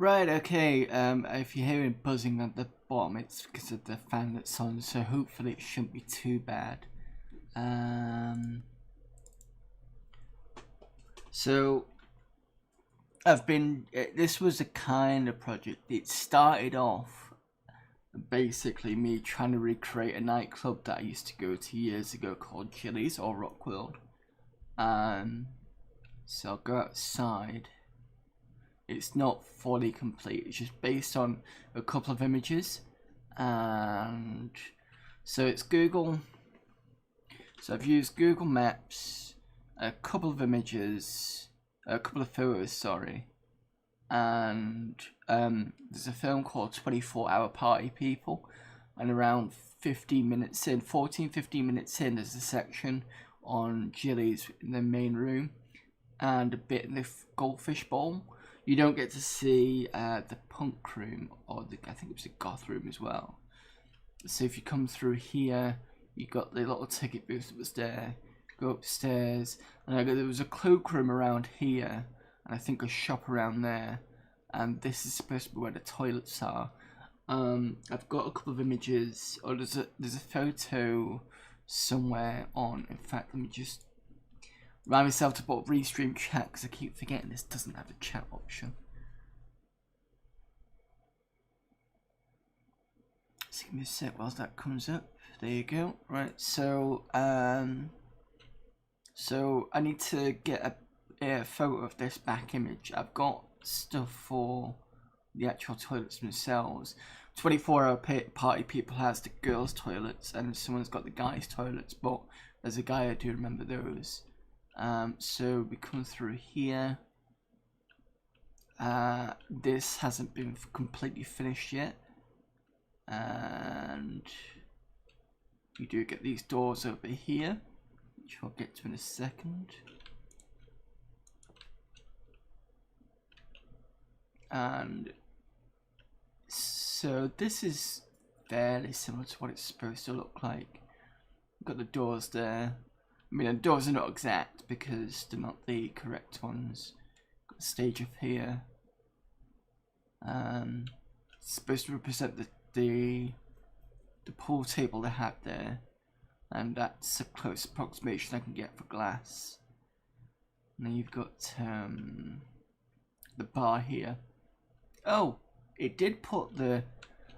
Right, okay, if you're hearing buzzing at the bottom, it's because of the fan that's on, so hopefully it shouldn't be too bad. So, this was a kind of project, it started off basically me trying to recreate a nightclub that I used to go to years ago called Chili's or Rock World. So I'll go outside. It's not fully complete, it's just based on a couple of images. And so it's Google. So I've used Google Maps, a couple of images, a couple of photos, sorry. And there's a film called 24-Hour Party People, and around 15 minutes in, 15 minutes in, there's a section on Jilly's in the main room and a bit in the goldfish bowl. You don't get to see the punk room, or I think it was the goth room as well. So if you come through here, you got the little ticket booth that was there. Go upstairs, and there was a cloakroom around here, and I think a shop around there. And this is supposed to be where the toilets are. I've got a couple of images, or there's a photo somewhere on. In fact, let me just remind myself to put restream chat because I keep forgetting this doesn't have a chat option. So give me a sec whilst that comes up. There you go. Right, so I need to get a photo of this back image. I've got stuff for the actual toilets themselves. 24-Hour Party People has the girls' toilets, and someone's got the guys' toilets, but as a guy I do remember those. So we come through here. This hasn't been completely finished yet, and you do get these doors over here, which I'll get to in a second. And so this is fairly similar to what it's supposed to look like. We've got the doors there. I mean, the doors are not exact because they're not the correct ones. Got the stage up here. It's supposed to represent the pool table they had there, and that's a close approximation I can get for glass. And then you've got the bar here. Oh, it did put the...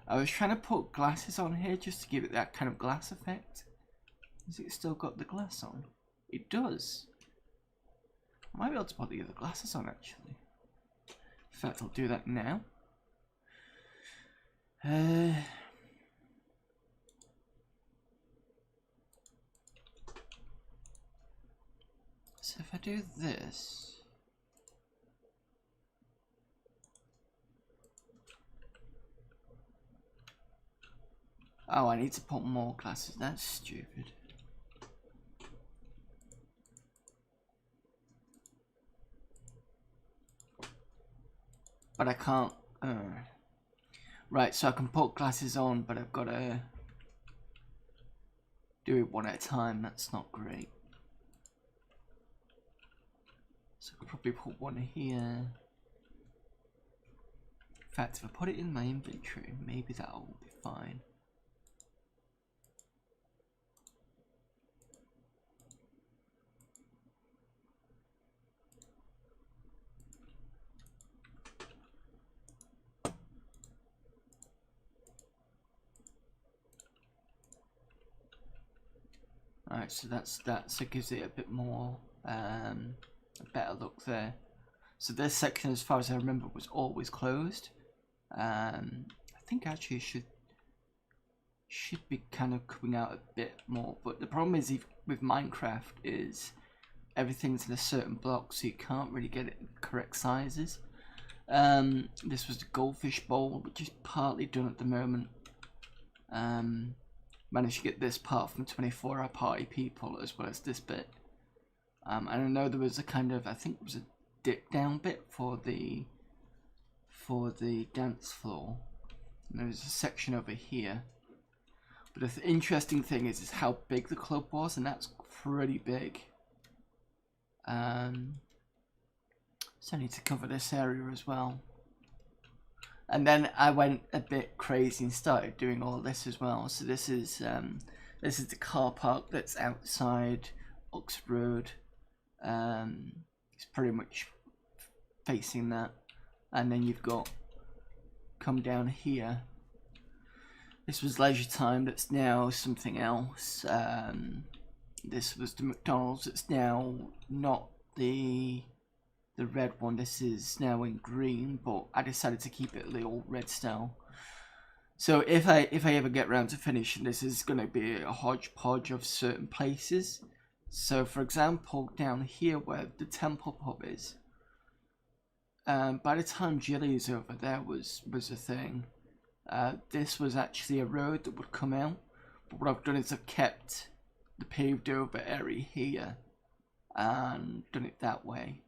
I was trying to put glasses on here just to give it that kind of glass effect. Has it still got the glass on? It does. I might be able to put the other glasses on actually. In fact, I'll do that now. So if I do this... Oh, I need to put more glasses. That's stupid. But I can't... Right, so I can put glasses on, but I've got to do it one at a time. That's not great. So I could probably put one here. In fact, if I put it in my inventory, maybe that'll be fine. Alright, so so it gives it a bit more, a better look there. So this section, as far as I remember, was always closed. I think actually it should be kind of coming out a bit more, but the problem is with Minecraft is everything's in a certain block, so you can't really get it in correct sizes. This was the goldfish bowl, which is partly done at the moment. Managed to get this part from 24-Hour Party People as well as this bit. And I know there was a kind of, I think it was a dip down bit for the dance floor. And there's a section over here. But the interesting thing is how big the club was, and that's pretty big. So I need to cover this area as well. And then I went a bit crazy and started doing all this as well. So this is the car park that's outside Oxford Road. It's pretty much facing that, and then you've got come down here. This was leisure time. That's now something else. This was the McDonald's. It's now not the red one. This is now in green, but I decided to keep it the old red style. So if I ever get around to finishing this, is going to be a hodgepodge of certain places. So for example, down here where the Temple Pub is, by the time Jilly's over there was a thing. This was actually a road that would come out, but what I've done is I've kept the paved over area here and done it that way.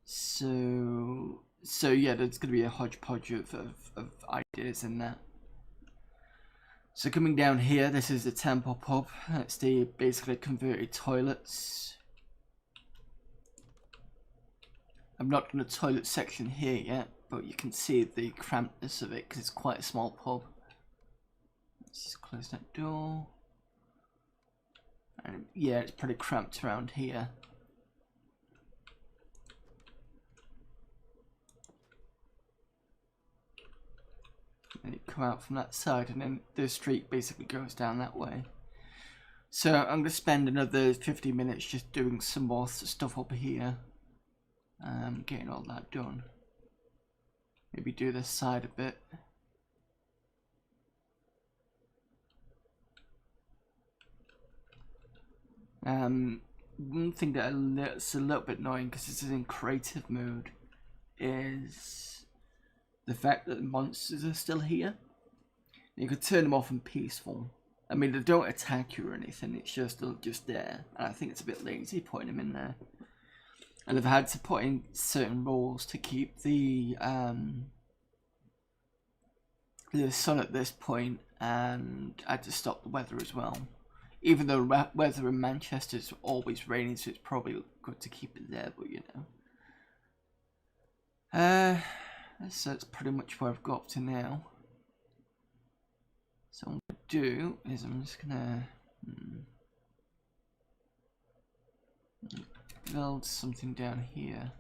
So yeah, there's going to be a hodgepodge of ideas in that. So coming down here, this is the Temple Pub. It's the basically converted toilets. I've not done a toilet section here yet, but you can see the crampedness of it because it's quite a small pub. Let's just close that door. And yeah, it's pretty cramped around here. And you come out from that side, and then the street basically goes down that way. So I'm going to spend another 50 minutes just doing some more stuff up here. Getting all that done. Maybe do this side a bit. One thing that's a little bit annoying because this is in creative mode is the fact that the monsters are still here. You could turn them off in peaceful. I mean, they don't attack you or anything, it's just they're just there. And I think it's a bit lazy putting them in there. And I've had to put in certain rules to keep the sun at this point, and I had to stop the weather as well. Even though weather in Manchester is always raining, so it's probably good to keep it there, but you know. So that's pretty much where I've got up to now. So what I'm going to do is I'm just going to build something down here.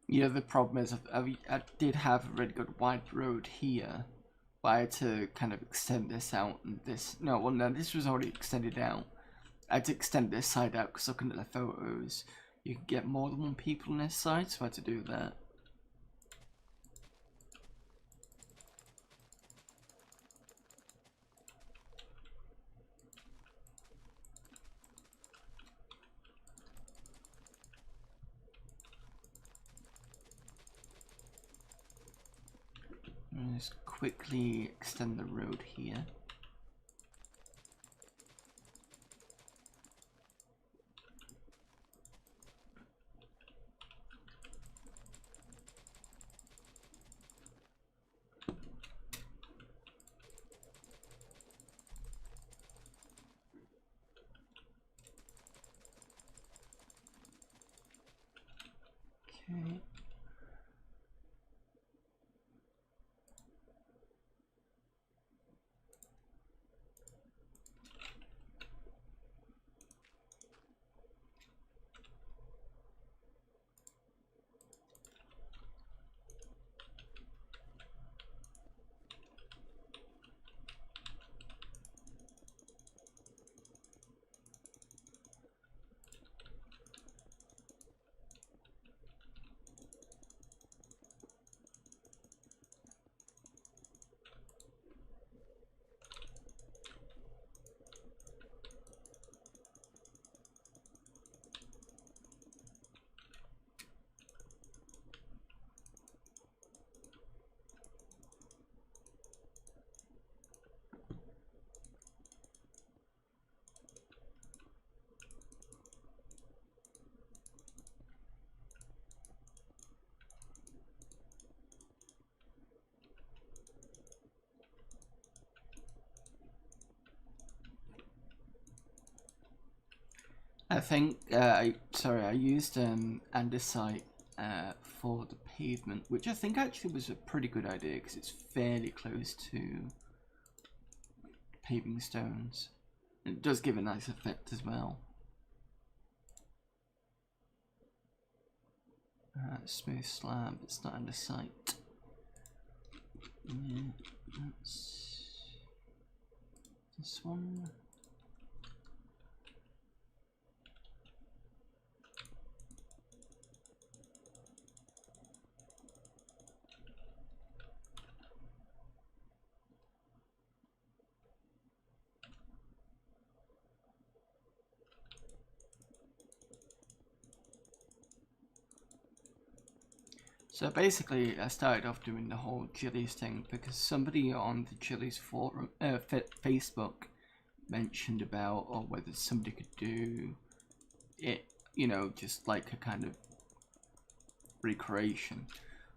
Yeah, the problem is I did have a really good wide road here, but I had to kind of extend this out, and this, no, well no, this was already extended out. I had to extend this side out because looking at the photos, you can get more than one people on this side, so I had to do that. Just quickly extend the road here. Okay. I think I used andesite for the pavement, which I think actually was a pretty good idea because it's fairly close to paving stones. It does give a nice effect as well. Smooth slab, it's not andesite. Yeah, that's this one. So basically, I started off doing the whole Chili's thing because somebody on the Chili's forum, Facebook, mentioned about or whether somebody could do it, you know, just like a kind of recreation.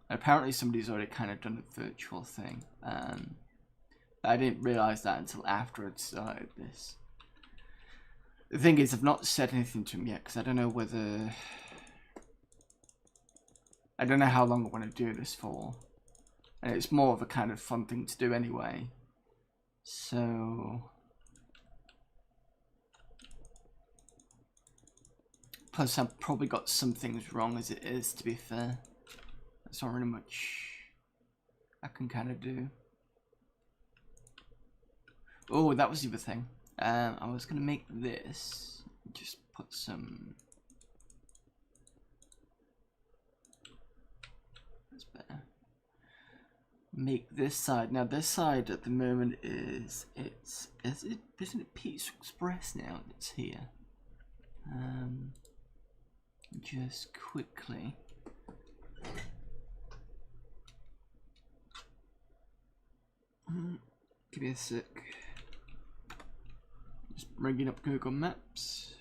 And apparently, somebody's already kind of done a virtual thing, but I didn't realize that until after I'd started this. The thing is, I've not said anything to him yet because I don't know whether. I don't know how long I want to do this for. And it's more of a kind of fun thing to do anyway. So... Plus I've probably got some things wrong as it is, to be fair. That's not really much I can kind of do. Oh, that was the other thing. I was going to make this. Just put some... better. Make this side. Now this side at the moment isn't it Pizza Express now that's here? Just quickly. Give me a sec. Just bringing up Google Maps.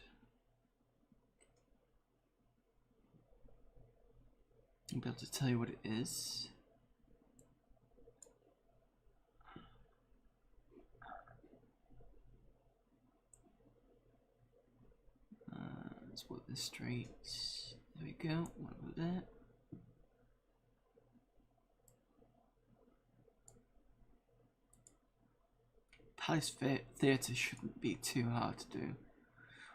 I'll be able to tell you what it is. Let's put the streets. There we go. What about that? Palace Theatre shouldn't be too hard to do.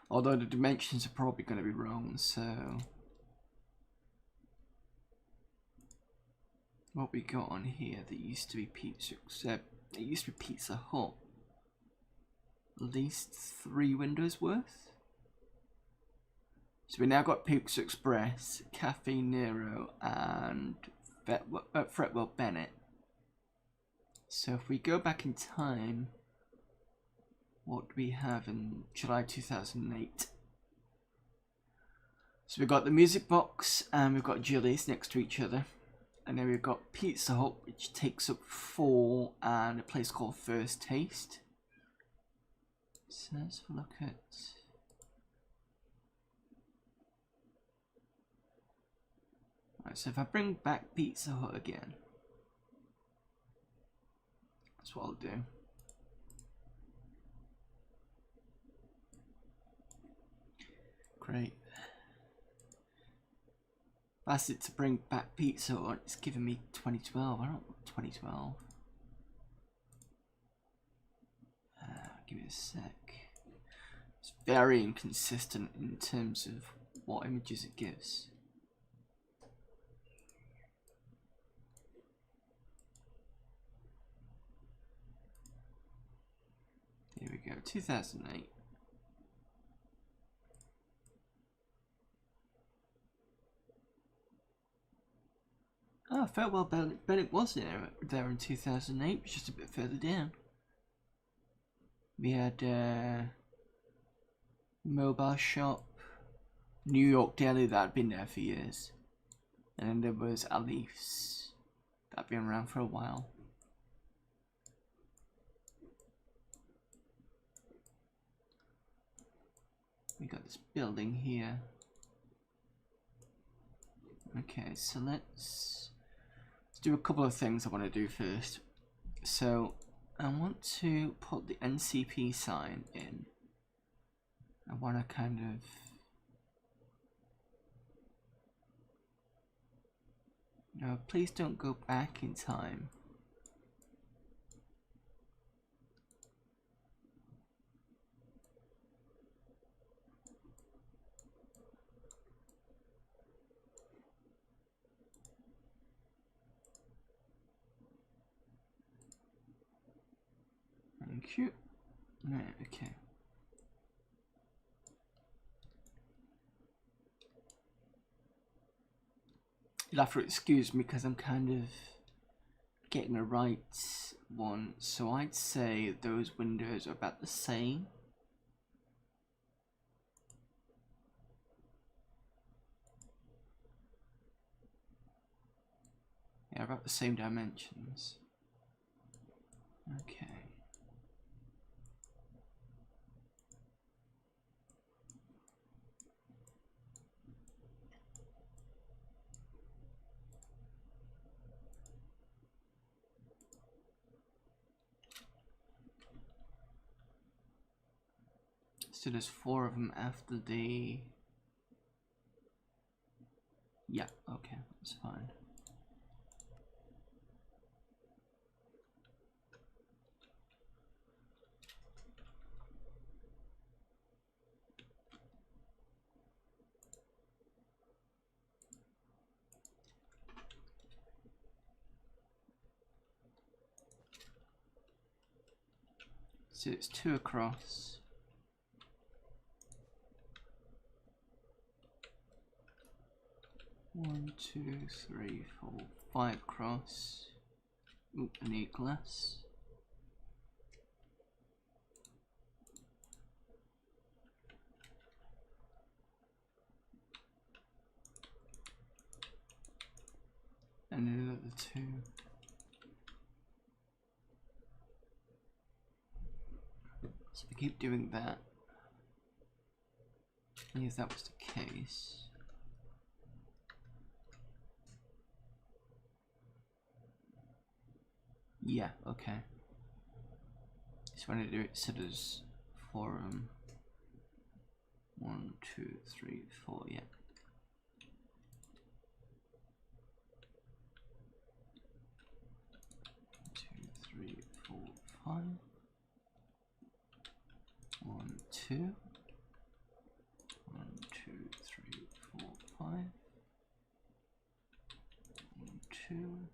Although the dimensions are probably going to be wrong, so... What we got on here that used to be Pizza, it used to be Pizza Hut. At least 3 windows worth. So we now got Pizza Express, Cafe Nero, and Fretwell Bennett. So if we go back in time, what do we have in July 2008? So we've got the Music Box and we've got Chili's next to each other. And then we've got Pizza Hut, which takes up 4, and a place called First Taste. So let's have a look at... Right, so if I bring back Pizza Hut again, that's what I'll do. Great. Asked it to bring back Pizza Hut, it's giving me 2012. I don't want 2012. Give me a sec. It's very inconsistent in terms of what images it gives. Here we go, 2008. Oh, Farewell Bennett was there in 2008, just a bit further down. We had Mobile Shop, New York Deli, that had been there for years. And then there was Alif's, that had been around for a while. We got this building here. Okay, so let's do a couple of things I want to do first. So I want to put the NCP sign in. I want to kind of No, please don't go back in time. Thank you. Right, okay. You'll have to excuse me because I'm kind of getting the right one. So I'd say those windows are about the same. Yeah, about the same dimensions. Okay. So there's 4 of them after the... Yeah, okay, that's fine. So it's 2 across. 1, 2, 3, 4, 5 across. Oop, I need glass. And another 2. So if I keep doing that, if that was the case. Yeah, okay. Just want to do it so there's 4 of them. 1, 2, 3, 4, yeah. 2, 3, 4, 5. 1, 2. 1, 2, 3, 4, 5. 1, 2.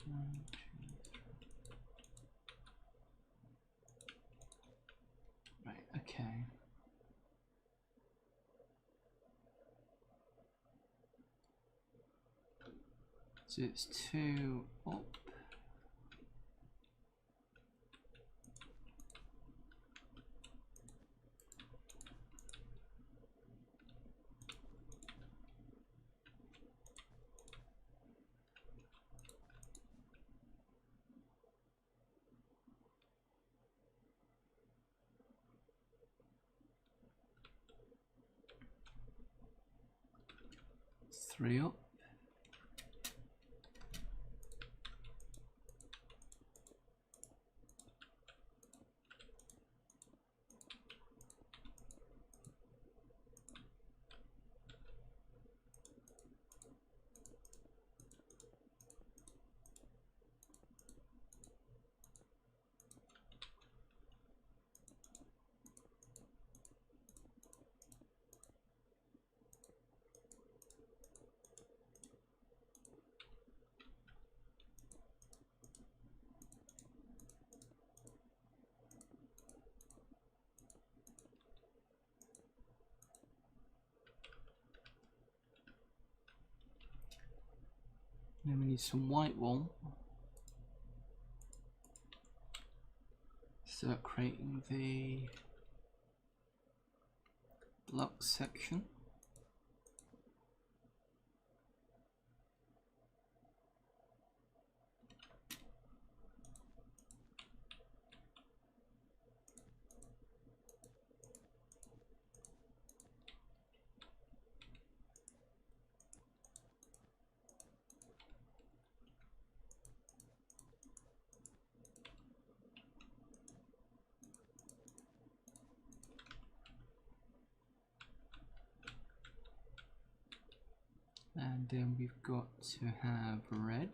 1, 2, 3. Right, okay. So it's 2 up. It's 3 up. Then we need some white wool. Start creating the block section. And then we've got to have red.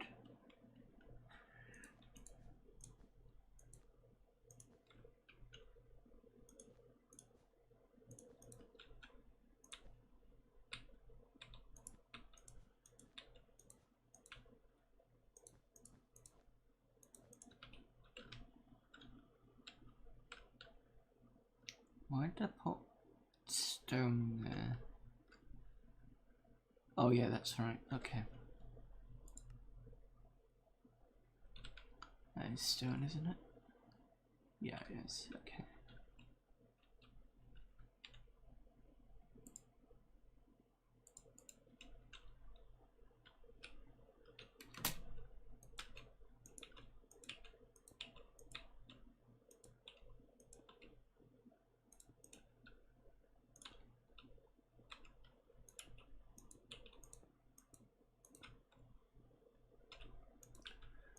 Why did I put stone there? Oh yeah, that's right. Okay. That is stone, isn't it? Yeah, it is. Okay.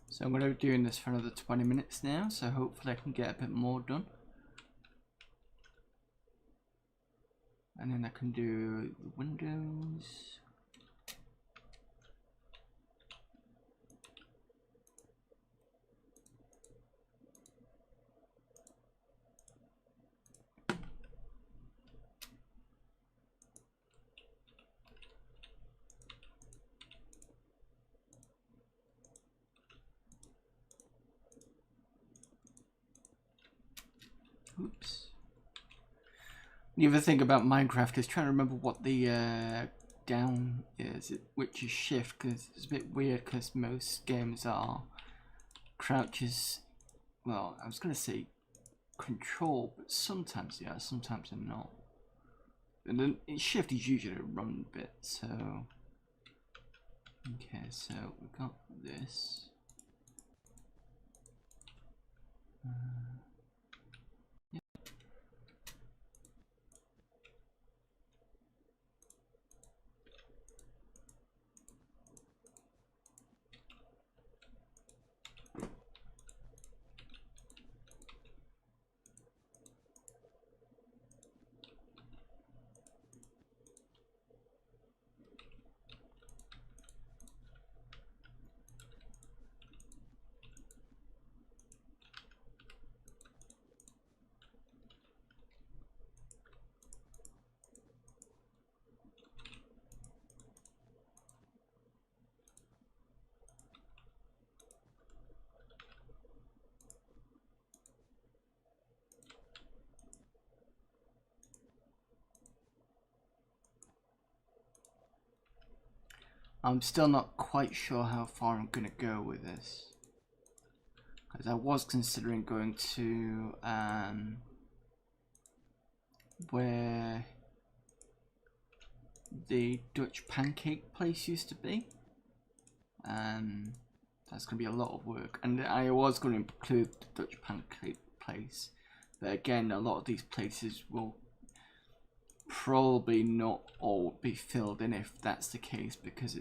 So I'm going to be doing this for another 20 minutes now, so hopefully I can get a bit more done. And then I can do the windows. Oops. The other thing about Minecraft is trying to remember what the down is, which is shift, because it's a bit weird because most games are crouches. Well, I was going to say control, but sometimes they are, sometimes they're not. And then shift is usually a run bit, so. Okay, so we got this. I'm still not quite sure how far I'm going to go with this. Because I was considering going to where the Dutch pancake place used to be. That's going to be a lot of work. And I was going to include the Dutch pancake place. But again, a lot of these places will probably not all be filled in if that's the case, because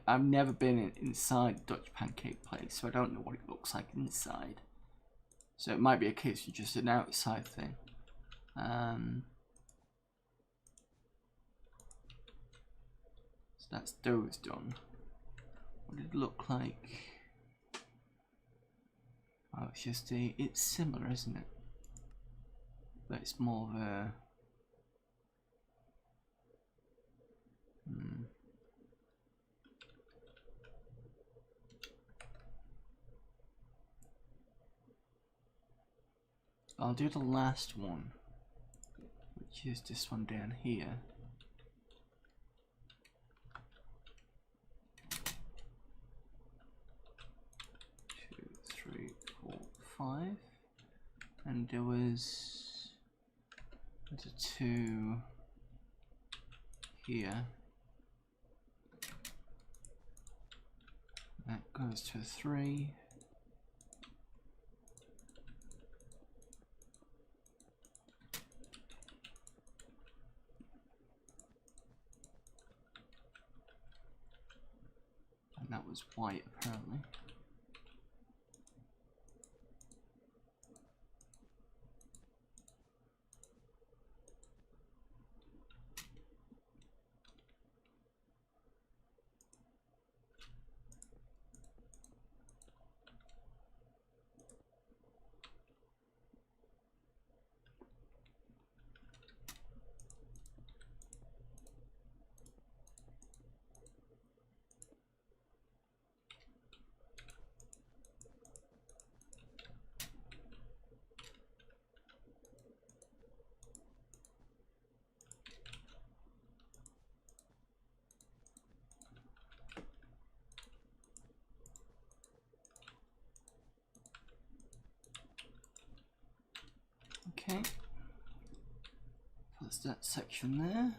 I've never been inside Dutch pancake place, so I don't know what it looks like inside. So it might be a case of just an outside thing. So that's those done. What did it look like? Oh, it's similar, isn't it? But it's more of a I'll do the last one, which is this one down here. Two, three, four, five, and there's a 2 here. That goes to a 3. And that was white, apparently. Okay. That's that section there.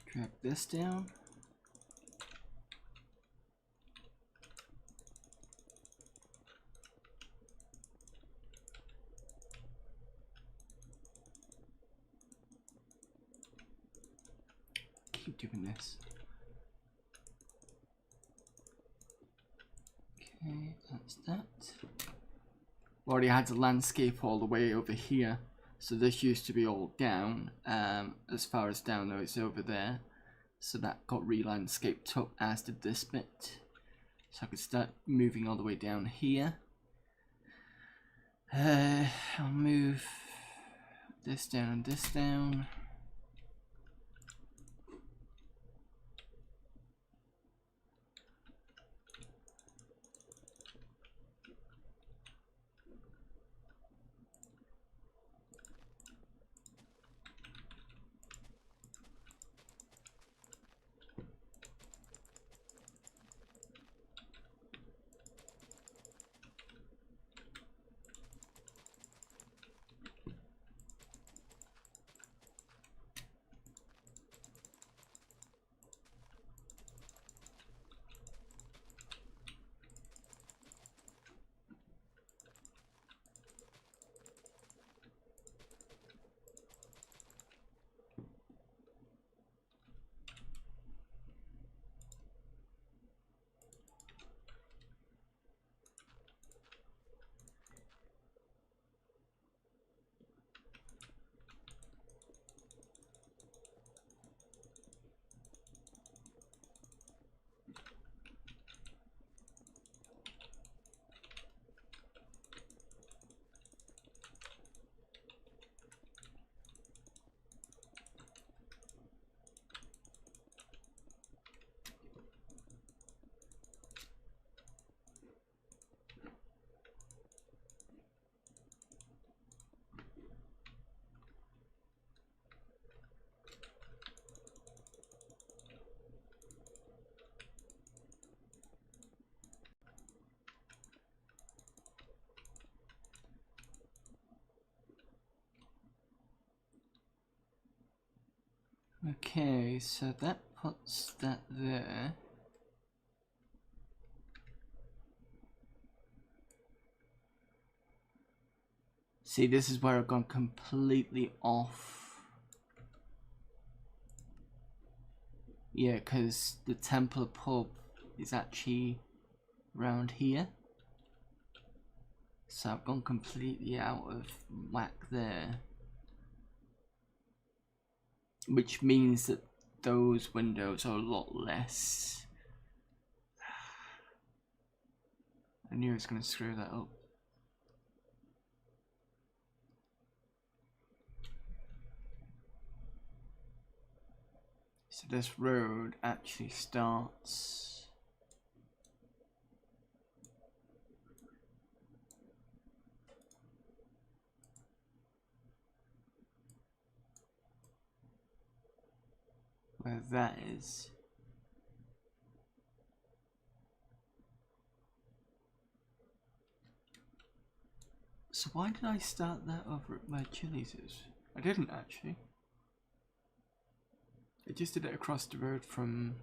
Drag this down. Keep doing this. Okay, that's that. We already had the landscape all the way over here, so this used to be all down. As far as down though, it's over there. So that got re-landscaped up, as did this bit. So I could start moving all the way down here. I'll move this down and this down. Okay, so that puts that there. See, this is where I've gone completely off. Yeah, because the Temple pub is actually around here. So I've gone completely out of whack there. Which means that those windows are a lot less. I knew I was going to screw that up. So this road actually starts where that is. So why did I start that over at where Chili's is? I didn't actually. I just did it across the road from...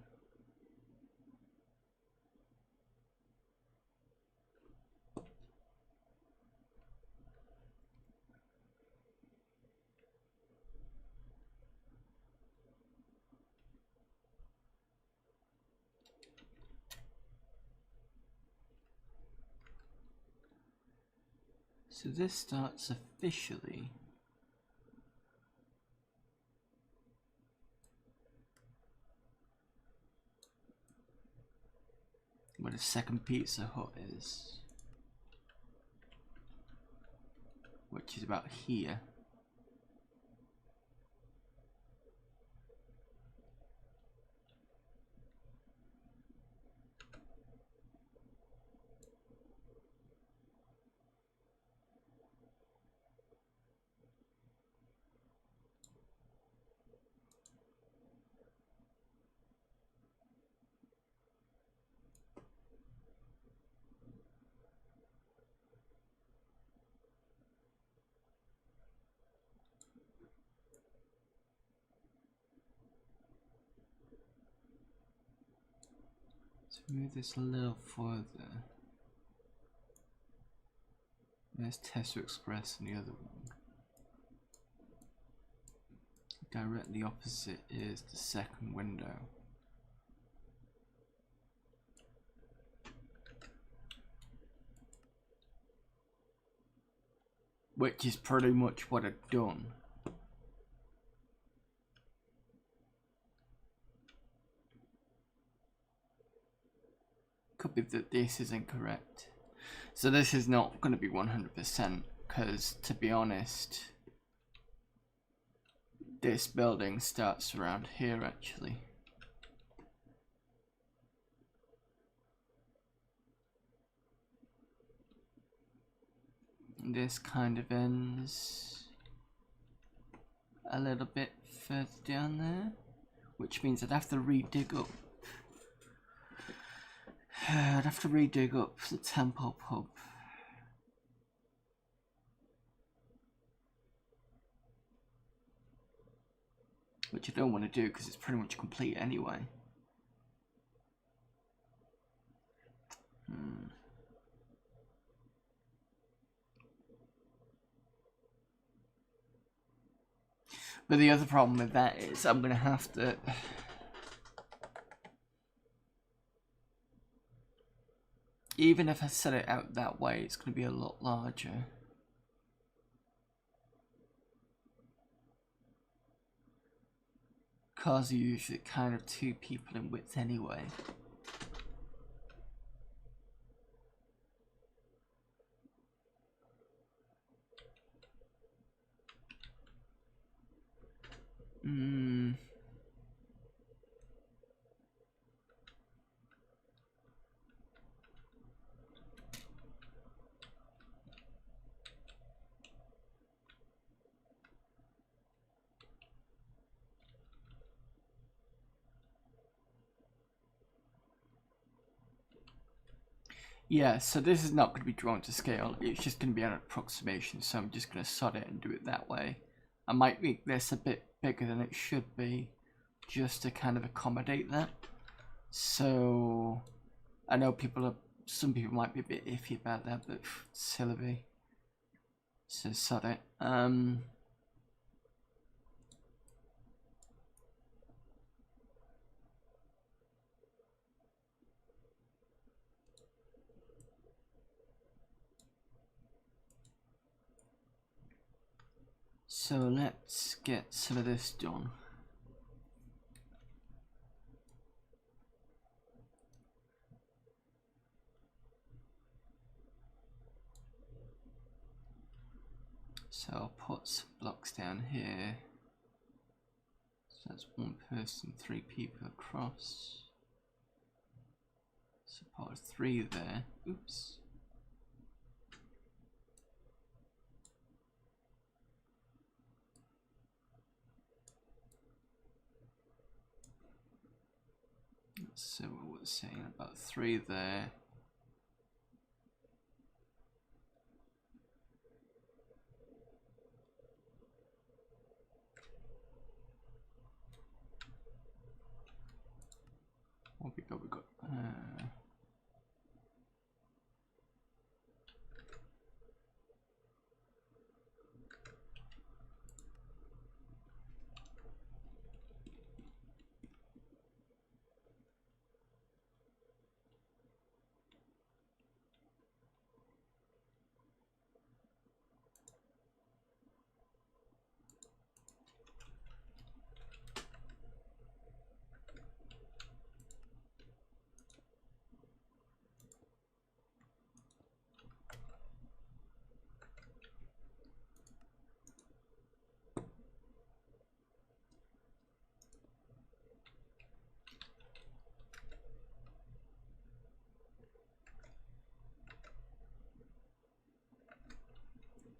So this starts officially where the second Pizza Hut is, which is about here. To move this a little further. There's Tesla Express and the other one. Directly opposite is the second window. Which is pretty much what I've done. Could be that this is incorrect. So this is not going to be 100% because, to be honest, this building starts around here actually. And this kind of ends a little bit further down there, which means I'd have to redig up. I'd have to redig up the Temple Pub. Which I don't want to do because it's pretty much complete anyway. But the other problem with that is I'm going to have to... Even if I set it out that way, it's going to be a lot larger. Cars are usually kind of 2 people in width anyway. Yeah, so this is not going to be drawn to scale, it's just going to be an approximation, so I'm just going to sod it and do it that way. I might make this a bit bigger than it should be, just to kind of accommodate that. So, I know some people might be a bit iffy about that, but silly. So sod it. So let's get some of this done. So I'll put some blocks down here. So that's 1 person, 3 people across. So part 3 there. Oops. So what we're saying, about 3 there. What we got? We got.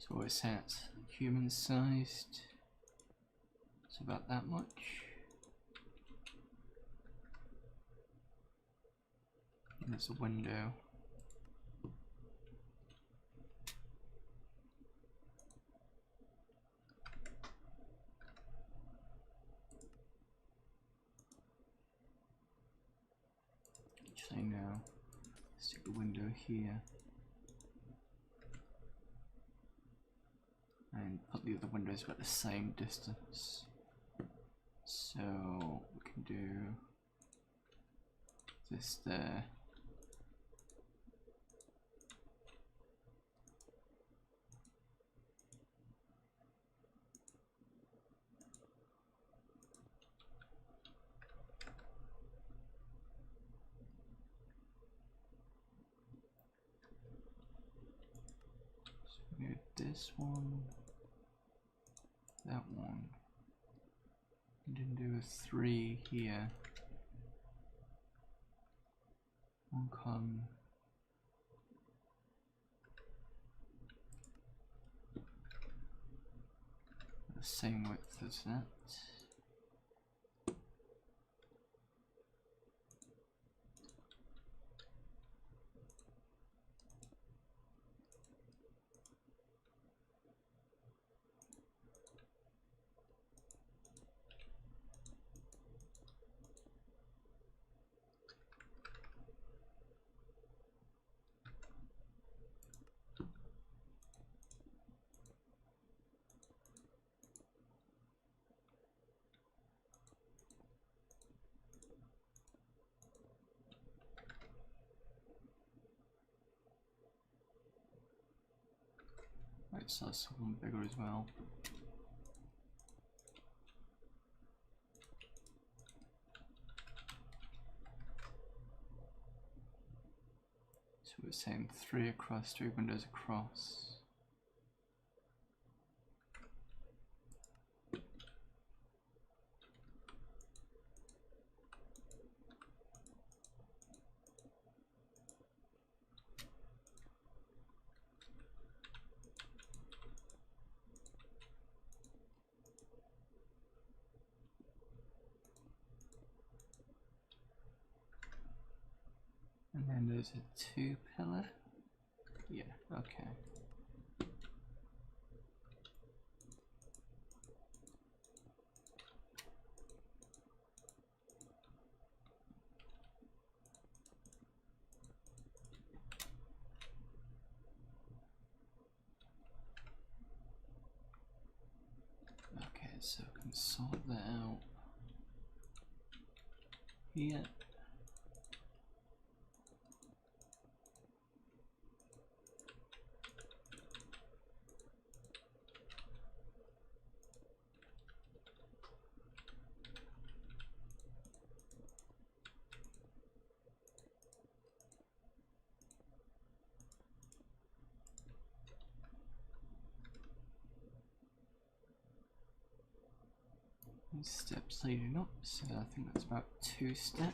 So it's at human sized. It's about that much. And there's a window. Actually, no. Stick a window here. And put the other windows about the same distance. So we can do this there. So we do this one, that one, and then do a 3 here. One column. The same width as that. Right, so that's one bigger as well. So we're saying 3 across, 3 windows across. And then there's a 2 pillar. Yeah, okay. Okay, so I can sort that out here. Steps leading up, so I think that's about 2 step.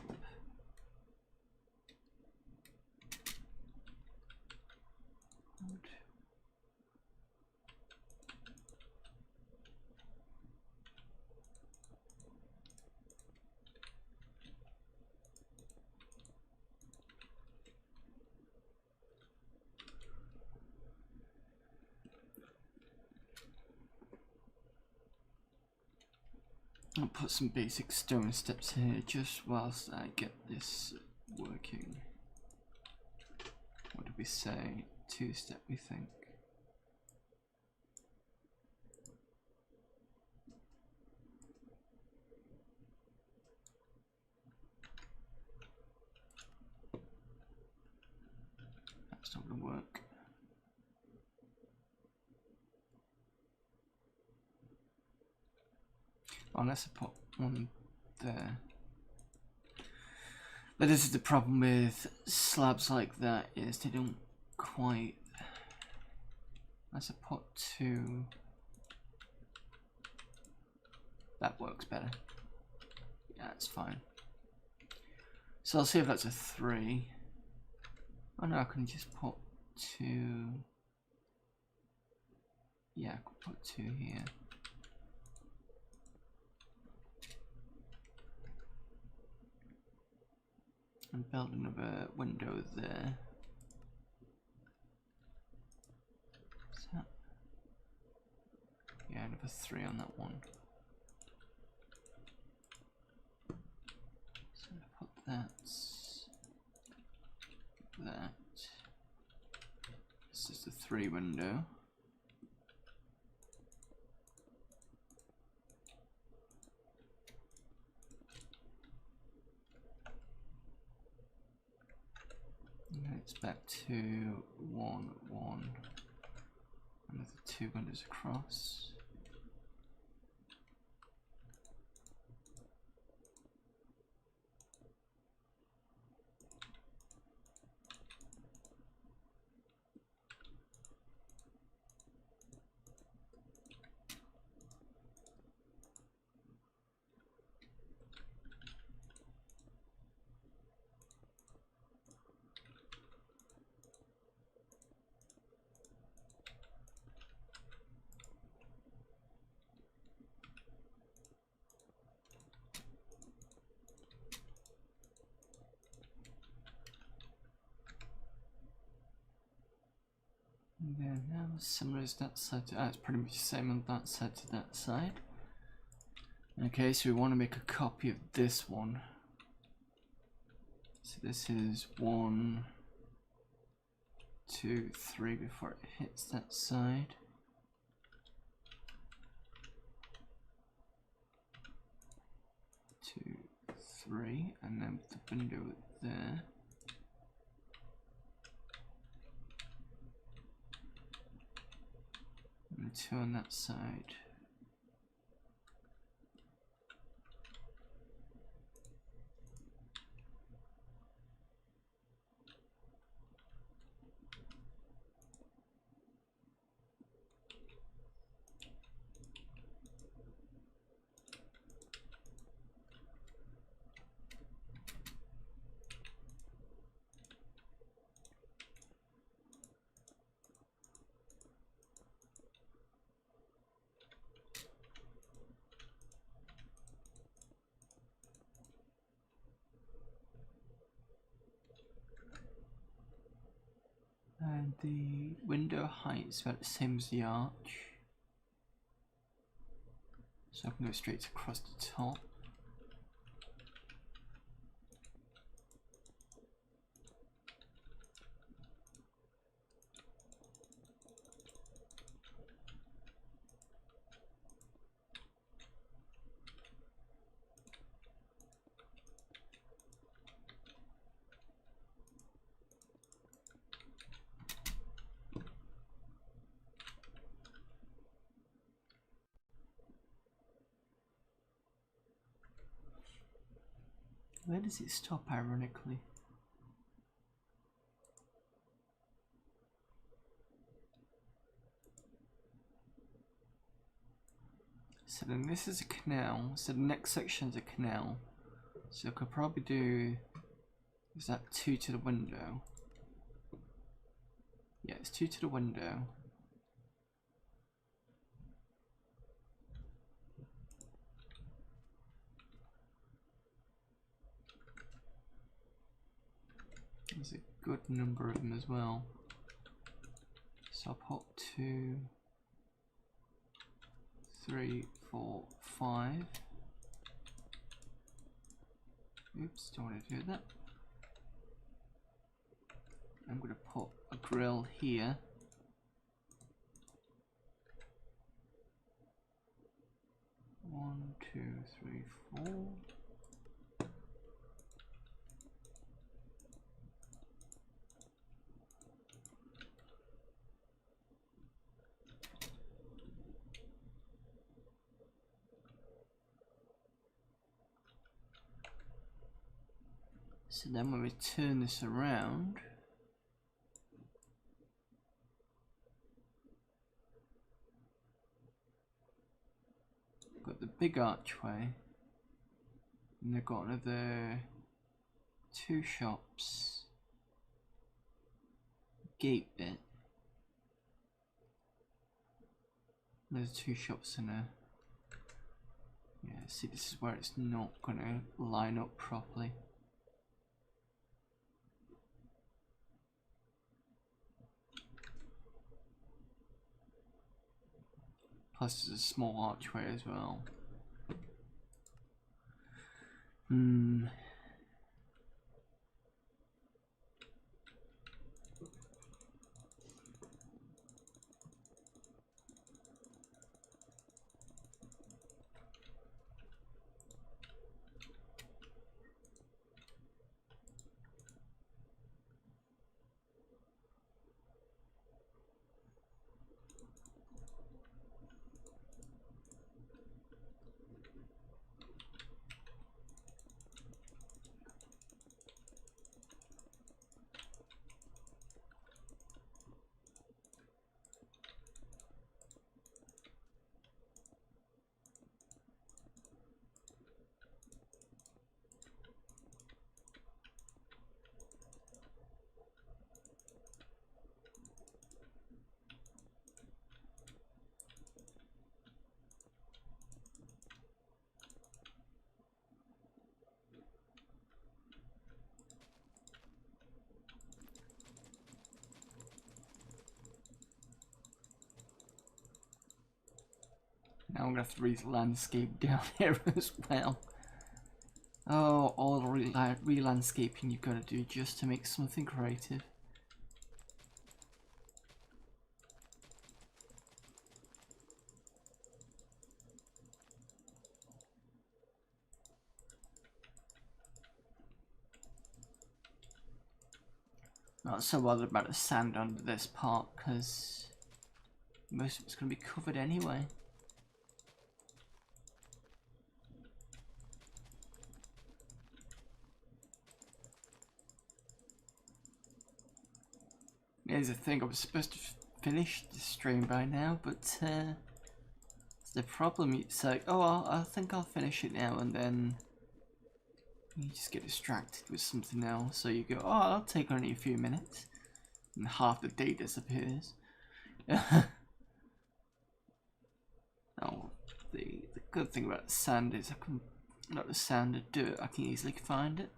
I'll put some basic stone steps here just whilst I get this working. What did we say? 2 step, we think. That's not gonna work. Unless I put one there. But this is the problem with slabs like that, is they don't quite... Unless I put 2... That works better. Yeah, that's fine. So I'll see if that's a 3. Oh no, I can just put 2... Yeah, I can put 2 here. And build another window there. Is that? Yeah, another 3 on that one. So I put that 2-3 window. And it's back to 1, 1. Another 2 windows across. Yeah, now similar as that side to it's pretty much the same on that side to that side. Okay, so we want to make a copy of this one. So this is 1, 2, 3 before it hits that side. Two, 3, and then with the window there. And 2 on that side. And the window height is about the same as the arch. So I can go straight across the top. Where does it stop, ironically? So then this is a canal, so the next section is a canal. So I could probably do, is that 2 to the window? Yeah, it's 2 to the window. There's a good number of them as well. So I'll put 2, 3, 4, 5. Oops, don't want to do that. I'm going to put a grill here. One, 2, 3, 4. So then when we turn this around, we've got the big archway, and they've got another 2 shops, gate bit. There's 2 shops in there. Yeah, see, this is where it's not gonna line up properly. Plus there's a small archway as well. Now I'm gonna have to read the landscape down here as well. Oh, all the re-landscaping you've got to do just to make something creative. Not so bothered about the sand under this part because most of it's going to be covered anyway. Here's the thing, I was supposed to finish the stream by now, but the problem. It's like, oh, I think I'll finish it now, and then you just get distracted with something else. So you go, oh, I'll take only a few minutes, and half the day disappears. Oh, the good thing about the sand is I can, not the sand, the dirt, I can easily find it.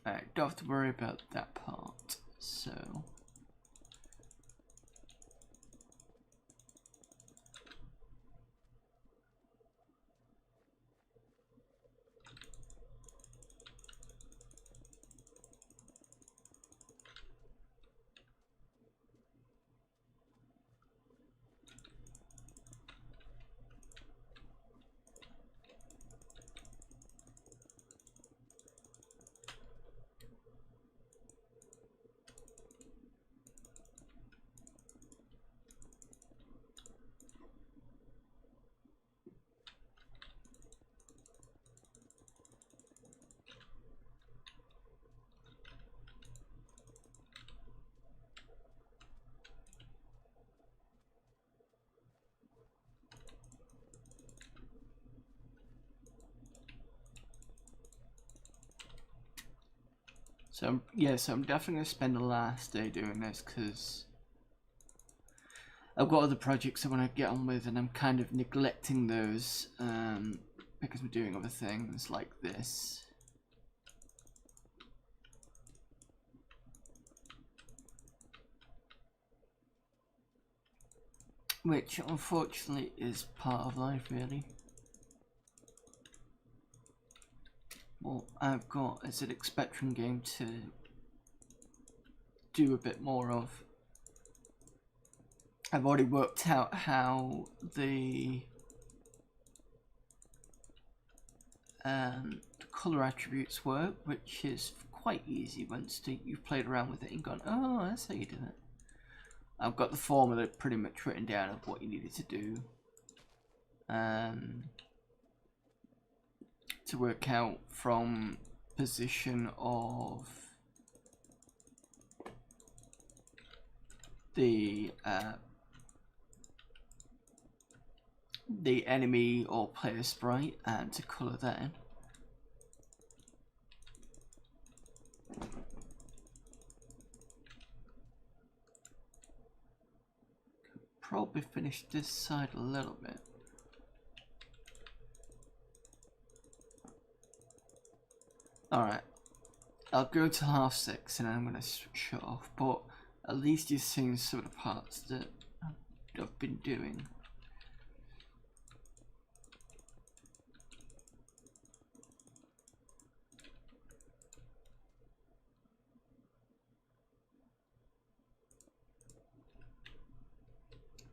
Alright, don't have to worry about that part, so... So yeah, so I'm definitely going to spend the last day doing this because I've got other projects I want to get on with and I'm kind of neglecting those because I'm doing other things like this. Which unfortunately is part of life, really. Well, I've got a ZX Spectrum game to do a bit more of. I've already worked out how the colour attributes work, which is quite easy once you've played around with it and gone, oh, that's how you do it. I've got the formula pretty much written down of what you needed to do to work out from position of the enemy or player sprite and to colour that in. Probably finish this side a little bit. Alright, I'll go to 6:30 and I'm going to switch it off, but at least you've seen some of the parts that I've been doing.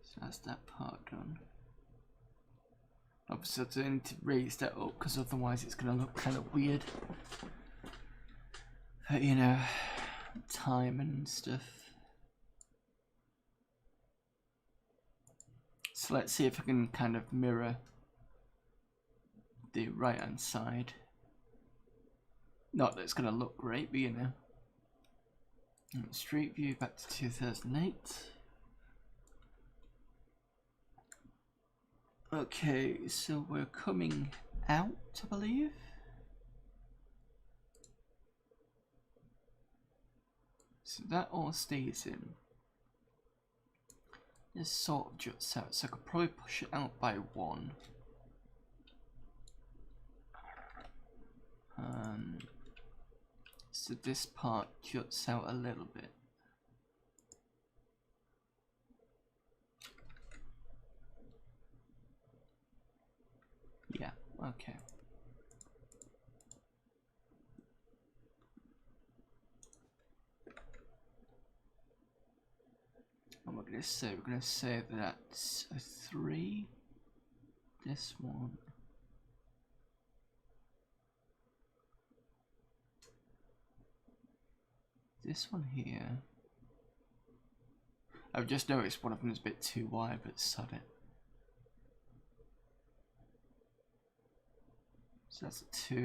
So that's that part done. Obviously I need to raise that up because otherwise it's going to look kind of weird. But you know, time and stuff. So let's see if I can kind of mirror the right hand side. Not that it's going to look great, but you know. Street View back to 2008. Okay, so we're coming out, I believe. So that all stays in. This sort of juts out, so I could probably push it out by 1. So this part juts out a little bit. Yeah, okay. And we're gonna say that's a 3. This one. This one here. I've just noticed one of them is a bit too wide, but sod it. So that's a 2. I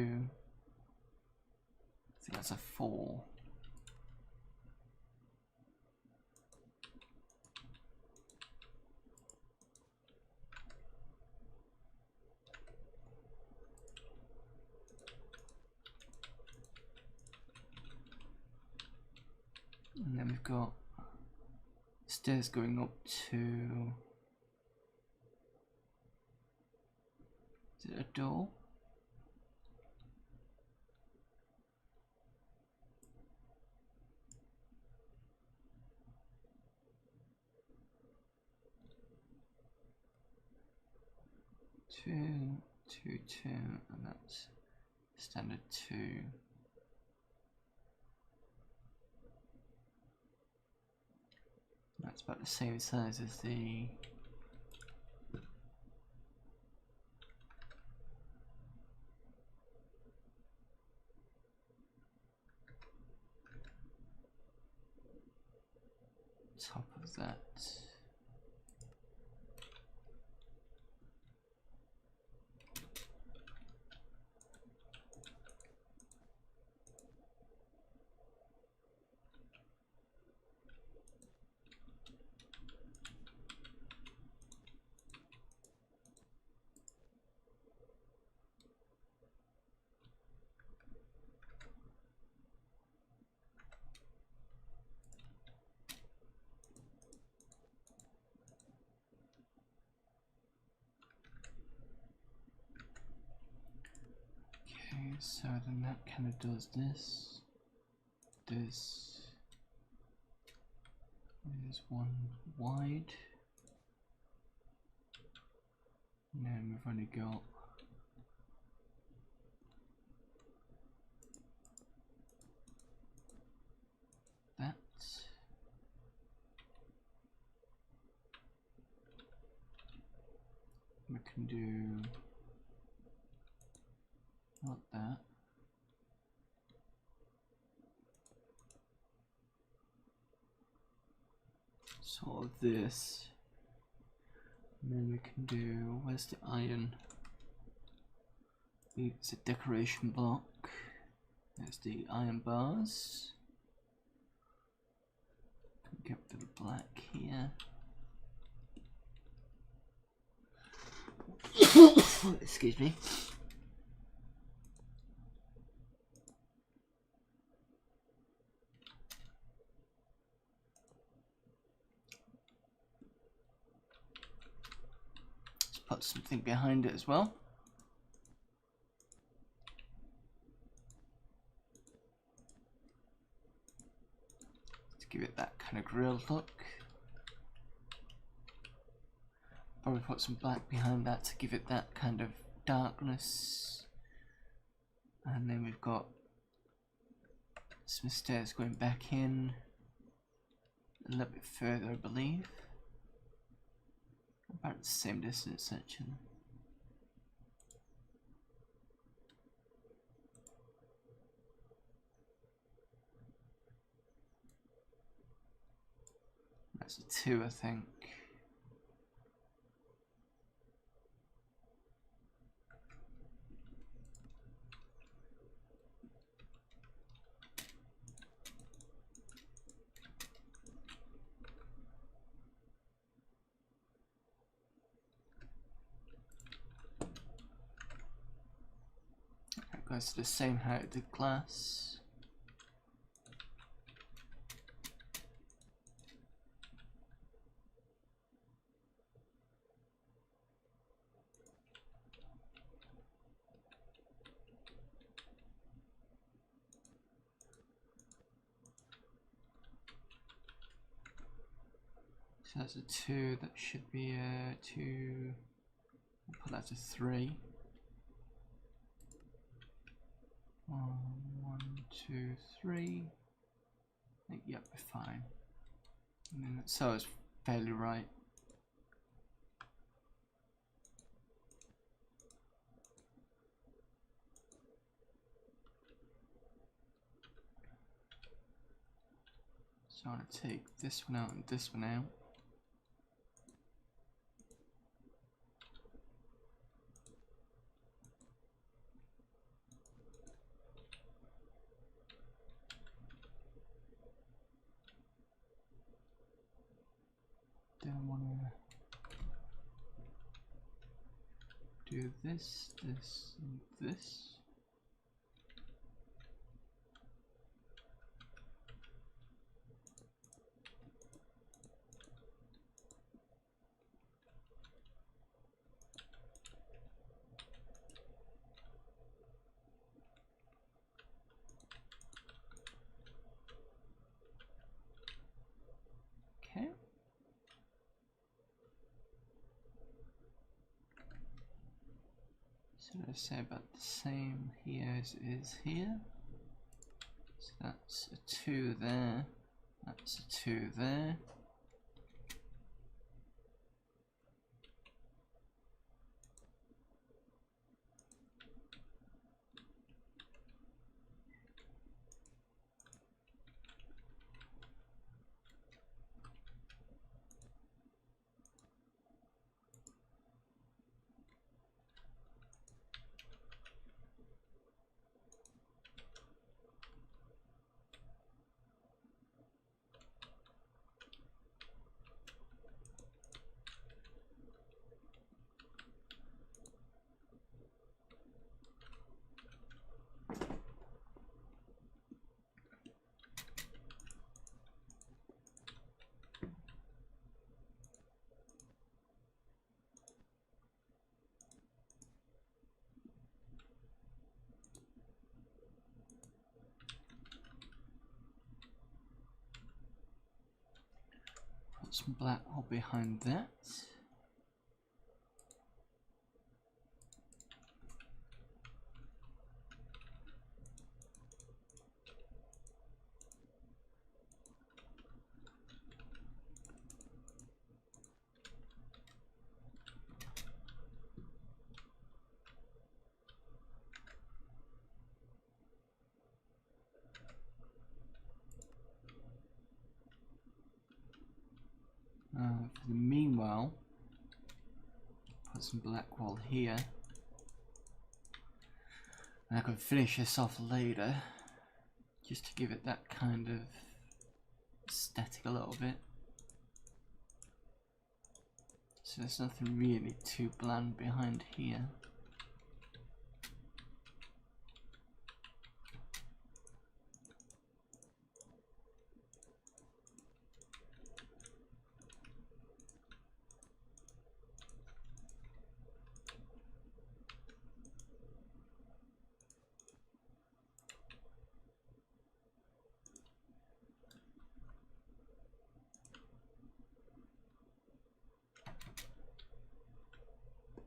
think that's a 4. And then we've got stairs going up to... Is it a door? Two, 2, 2, and that's standard 2. That's about the same size as the top of that. Okay, so then that kind of does this. This is one wide. And then we've only got that. We can do not that. Sort of this. And then we can do, where's the iron? It's a decoration block. There's the iron bars. Get rid of the black here. Excuse me. Let's put something behind it as well. To give it that kind of grilled look. Probably put some black behind that to give it that kind of darkness. And then we've got some stairs going back in a little bit further, I believe. About the same distance actually. That's a 2, I think. That goes to the same height as the glass. So that's a 2, that should be a 2, we'll put that to 3. 1, 2, 3. Yep, we're fine. So it's fairly right. So I'm going to take this one out and this one out. Don't want to do this, this, and this. Okay. So let's say about the same here as it is here. So that's a 2 there, that's a 2 there. Put some black wool behind that. For the meanwhile, put some black wool here. And I can finish this off later, just to give it that kind of aesthetic a little bit. So there's nothing really too bland behind here.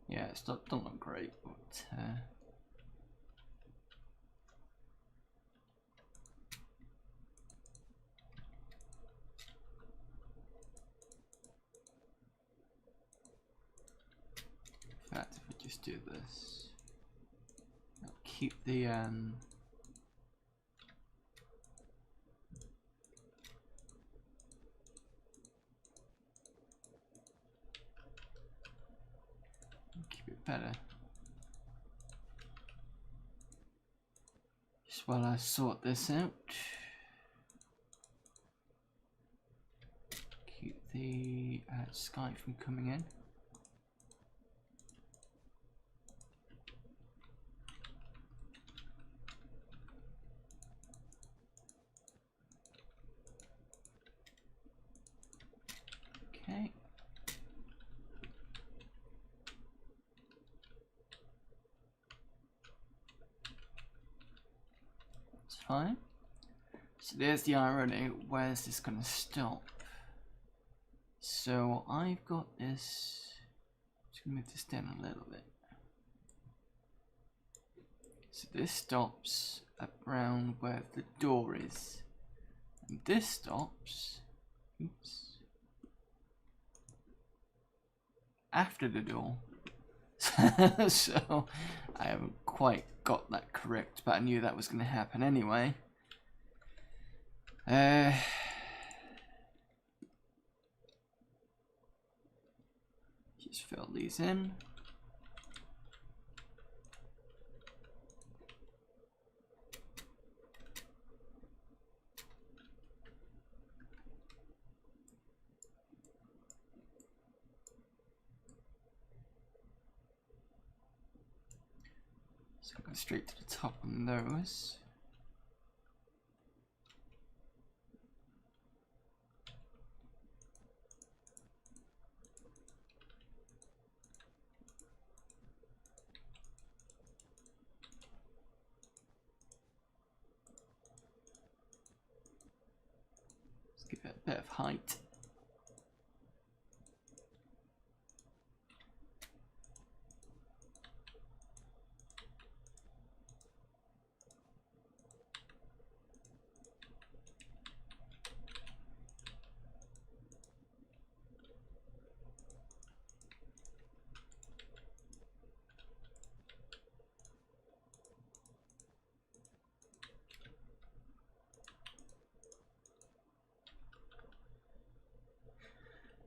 Yeah, it's don't look great, but in fact, if we just do this, I'll keep the keep it better. Just while I sort this out, keep the sky from coming in. Okay. It's fine. So there's the irony, where's this gonna stop? So I've got this, just gonna move this down a little bit. So this stops around where the door is. And this stops, oops, after the door. So I haven't quite got that correct, but I knew that was going to happen anyway. Just fill these in. So go straight to the top on those. Let's give it a bit of height.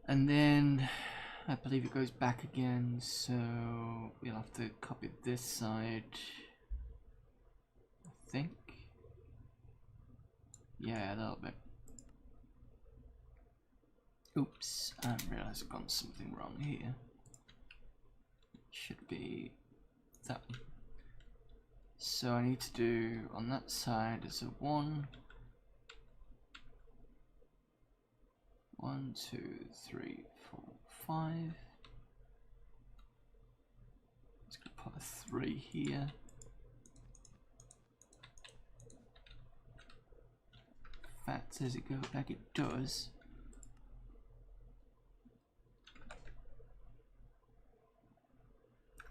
And then I believe it goes back again, so we'll have to copy this side, I think. Yeah, a little bit. Oops, I realised I've got something wrong here. It should be that one. So I need to do on that side as a 1. 1, 2, 3, 4, 5. Let's go put a 3 here. In fact, does it go back? It does.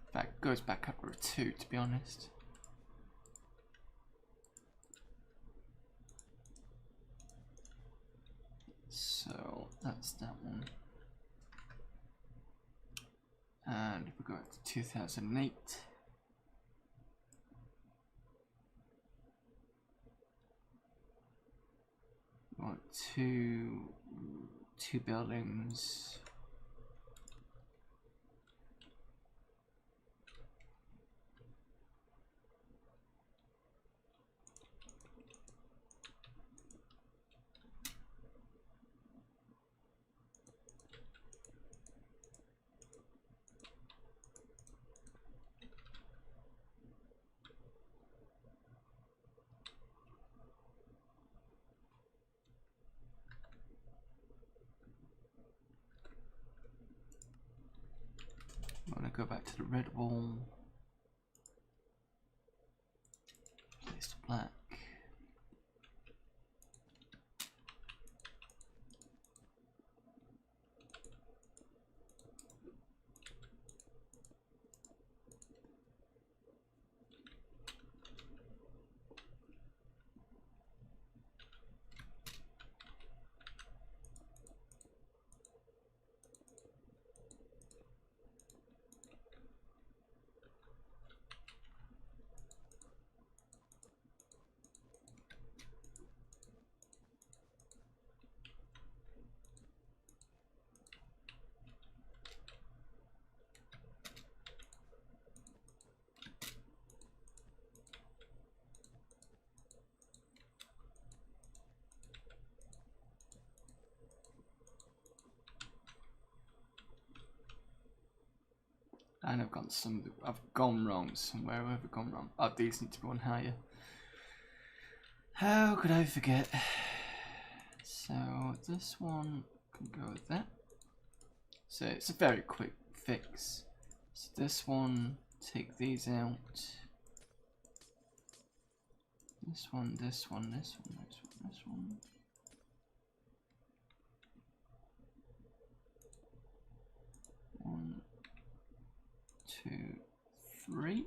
In fact, it goes back up to a 2, to be honest. So that's that one. And if we go to 2008, we want two buildings. I'm going to go back to the red wall, place the black. And I've gone wrong somewhere. Where have I gone wrong? Oh, these need to be one higher. How could I forget? So this one can go with that. So it's a very quick fix. So this one, take these out. This one, this one, this one, this one, this one. One, 2, 3.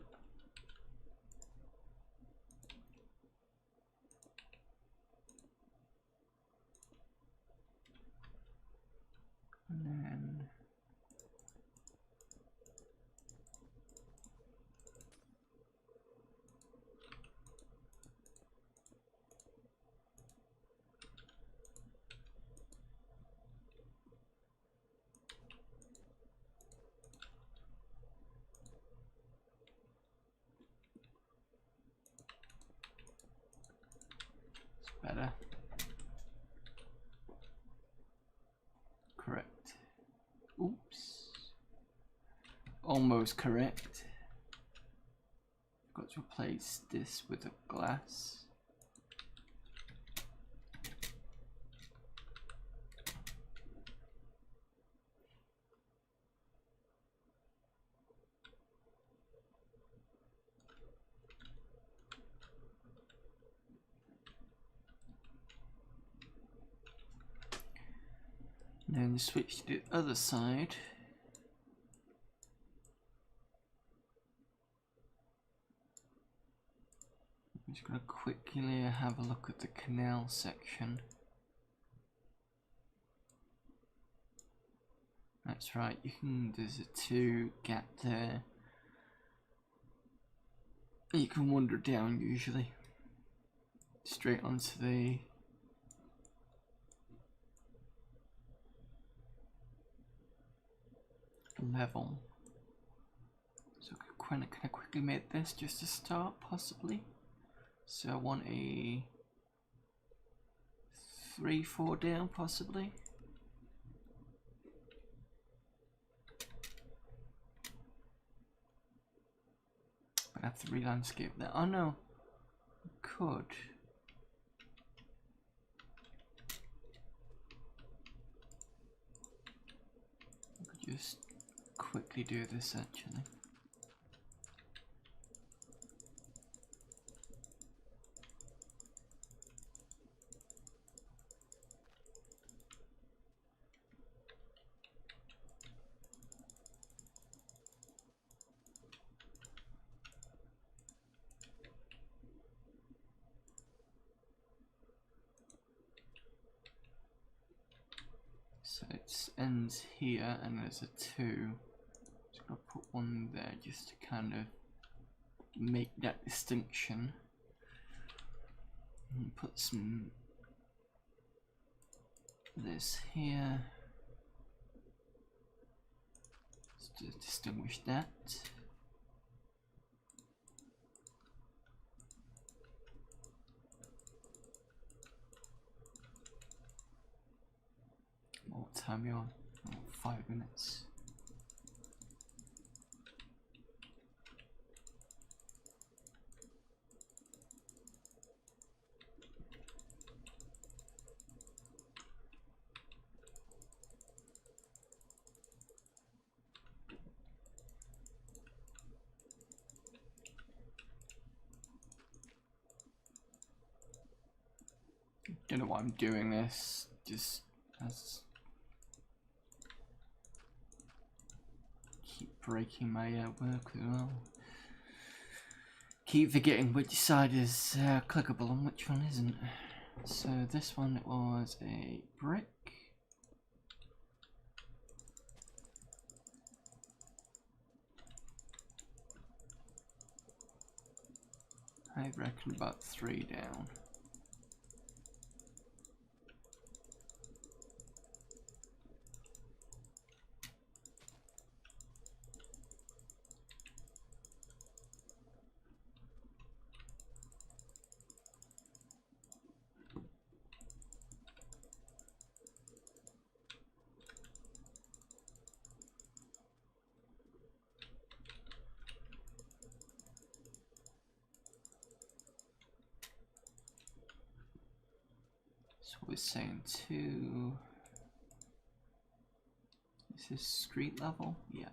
better. Correct. Oops. Almost correct. Got to replace this with a glass. And then switch to the other side. I'm just going to quickly have a look at the canal section. That's right, there's a 2 gap there. You can wander down usually. Straight onto the level. So can I quickly make this just to start, possibly? So I want a 3-4 down, possibly. But I have to re-landscape that. Oh no, I could. I could just quickly do this actually. So it ends here and there's a 2. Just gonna put one there just to kind of make that distinction. And put some this here just to distinguish that. What time are you on? Oh, 5 minutes. Don't know why I'm doing this. Just as keep breaking my work as well. Keep forgetting which side is clickable and which one isn't. So this one was a brick. I reckon about 3 down. So we're saying 2. Is this street level? Yeah.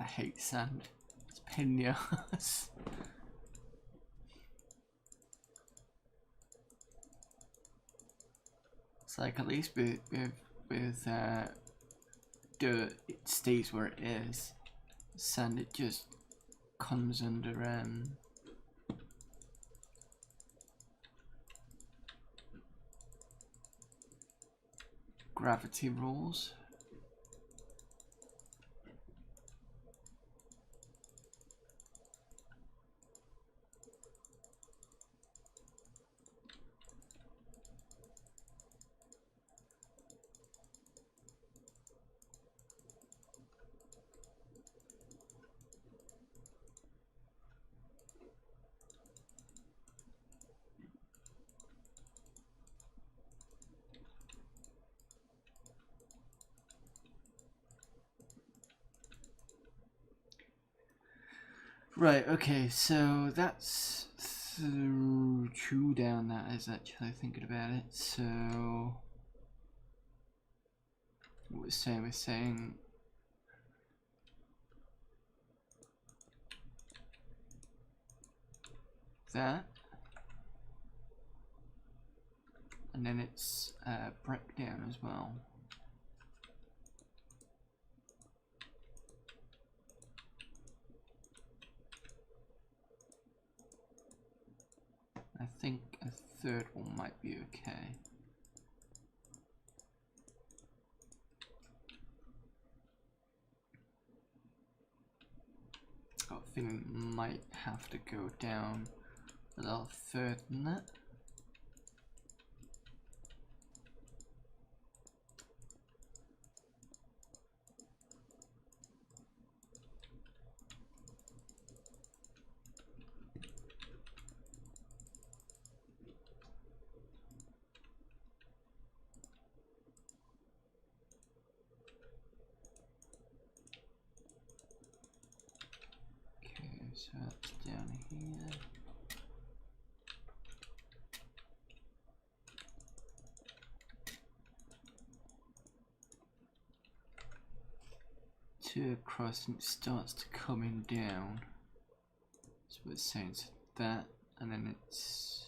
I hate sand. It's a pain in the ass. It's like at least with dirt, it stays where it is. Sand, it just comes under gravity rules. Right, okay, so that's two down, that is actually thinking about it. So what we're saying that, and then it's breakdown as well. I think a third one might be okay. Got a feeling it might have to go down a little further than that. So that's down here. Two across and it starts to coming down. So what it's saying is that, and then it's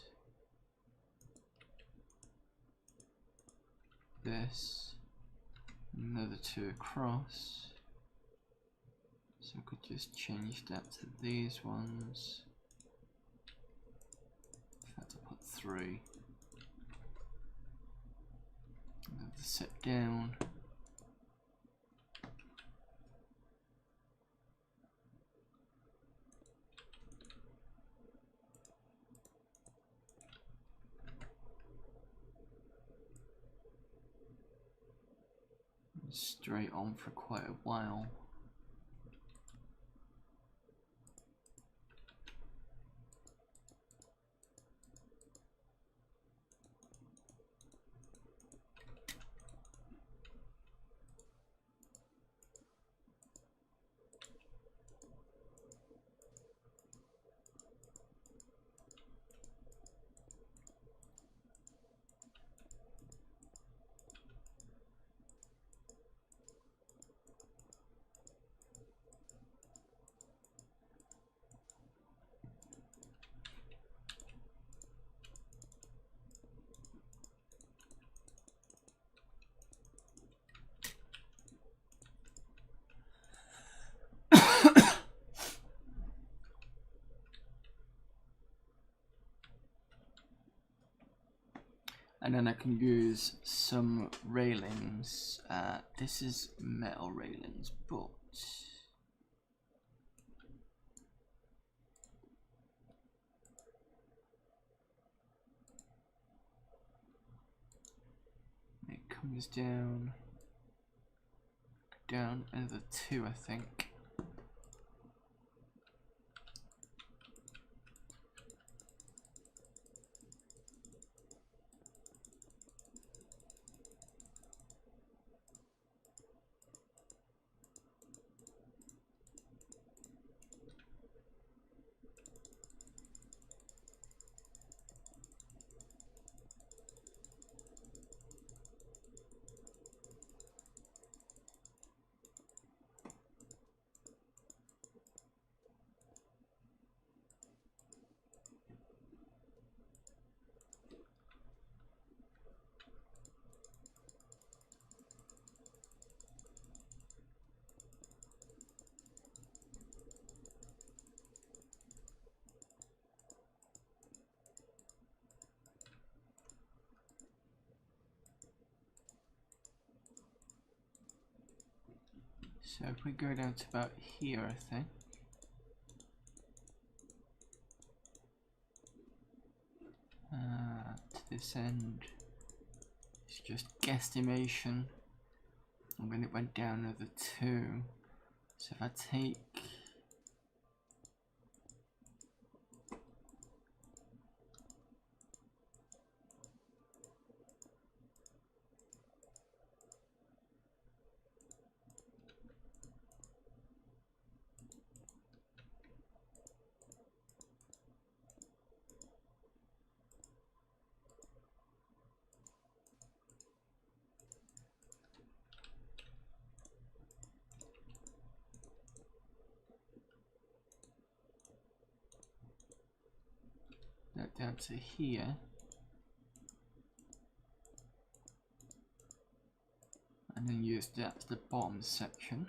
this, another two across. So I could just change that to these ones. In fact, I'll put 3. Another set down. Straight on for quite a while. And then I can use some railings. This is metal railings, but it comes down another 2, I think. So if we go down to about here, I think. To this end, it's just guesstimation. And then it went down another 2. So if I take that down to here, and then use that as the bottom section.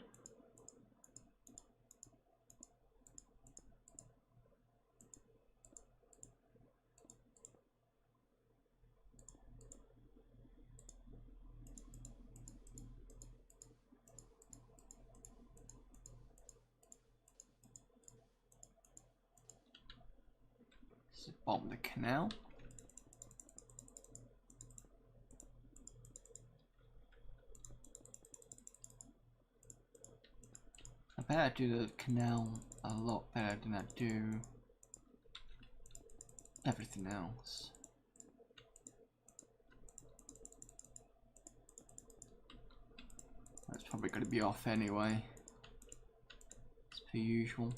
This is the bottom of the canal. I bet I do the canal a lot better than I do everything else. That's probably going to be off anyway, as per usual.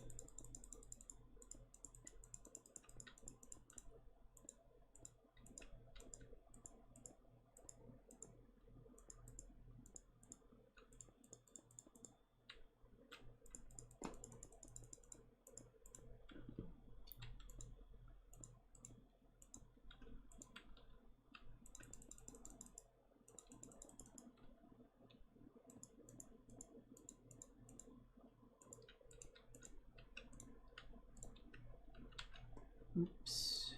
Oops.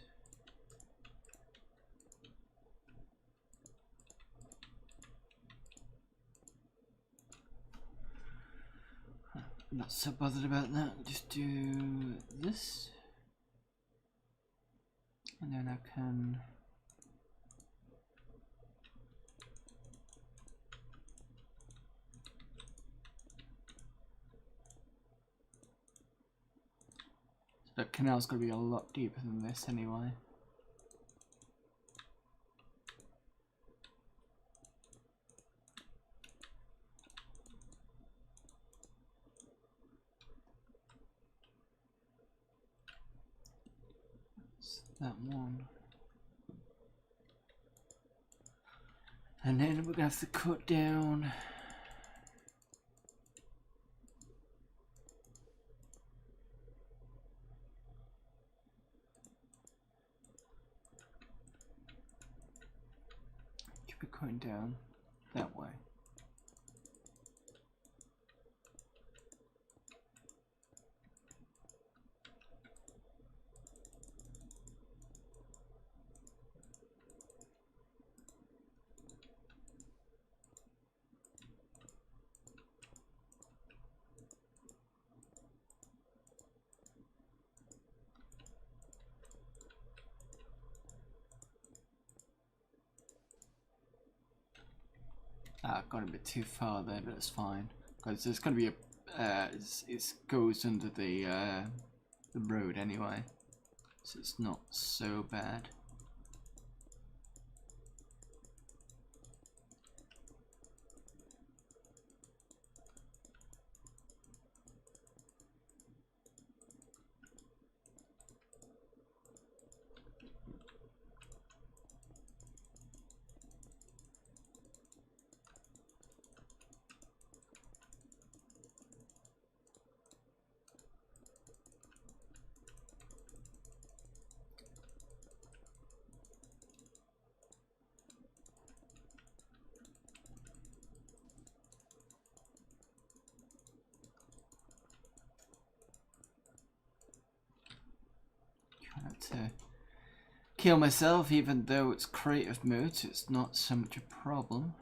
Not so bothered about that. Just do this, and then I can the canal's going to be a lot deeper than this anyway. That's that one. And then we're going to have to cut down cutting down that way. I've gone a bit too far there, but it's fine because there's going to be a it goes under the road anyway, so it's not so bad. To kill myself, even though it's creative mode, so it's not so much a problem.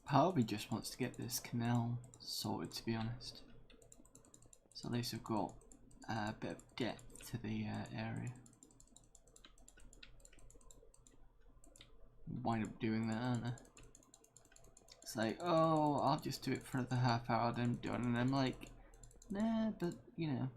Probably just wants to get this canal sorted, to be honest. So at least we've got a bit of depth to the area. Wind up doing that, aren't I? It's like, oh, I'll just do it for another half hour, then done. And I'm like, nah, but you know.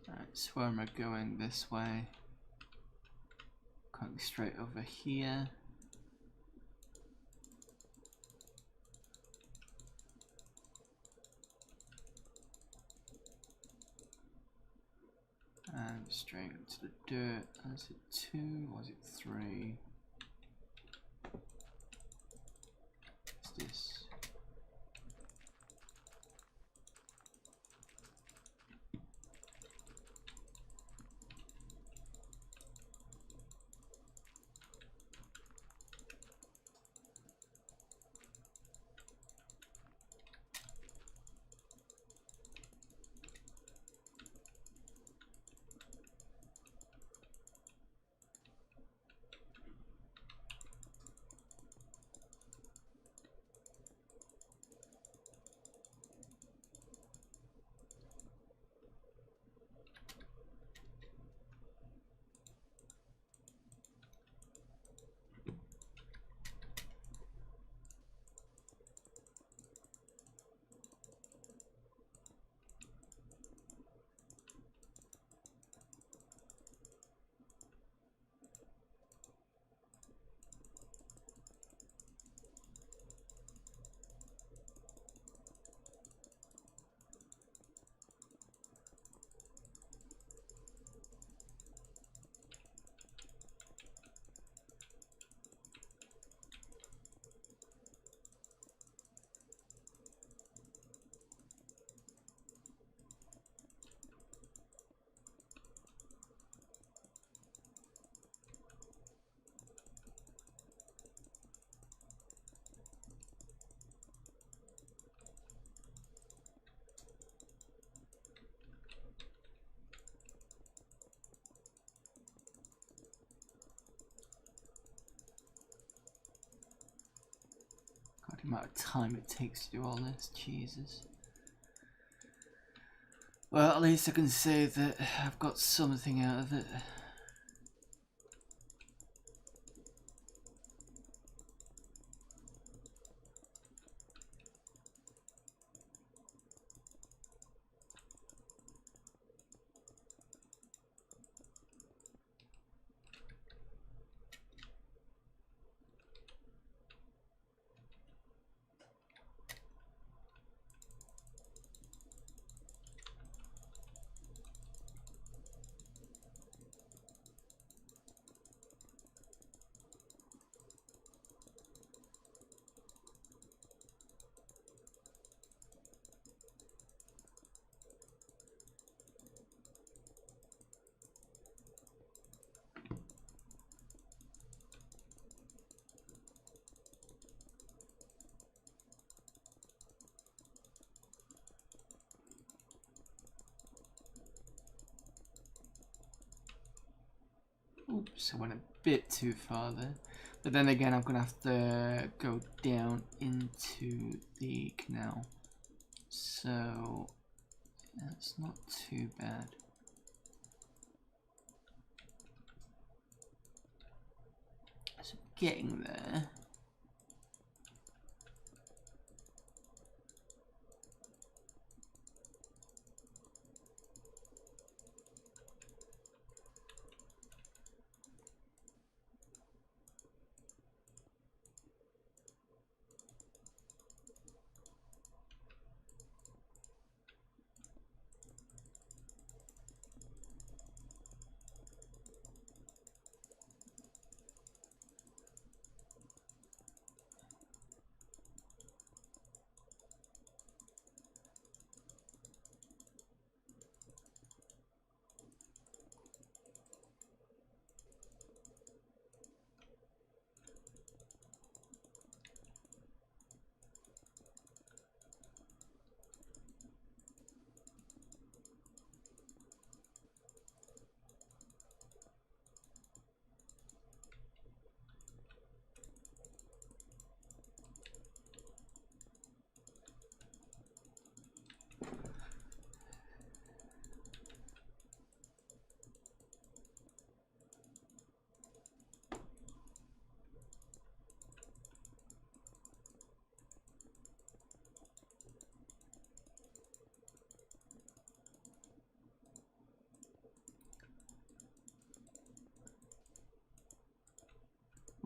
Alright, so where am I going? This way. Coming straight over here. And straight into the dirt. Is it 2 or is it 3? What's this? The amount of time it takes to do all this, Jesus. Well, at least I can say that I've got something out of it. Oops, I went a bit too far there. But then again, I'm going to have to go down into the canal. So, that's not too bad. So, getting there.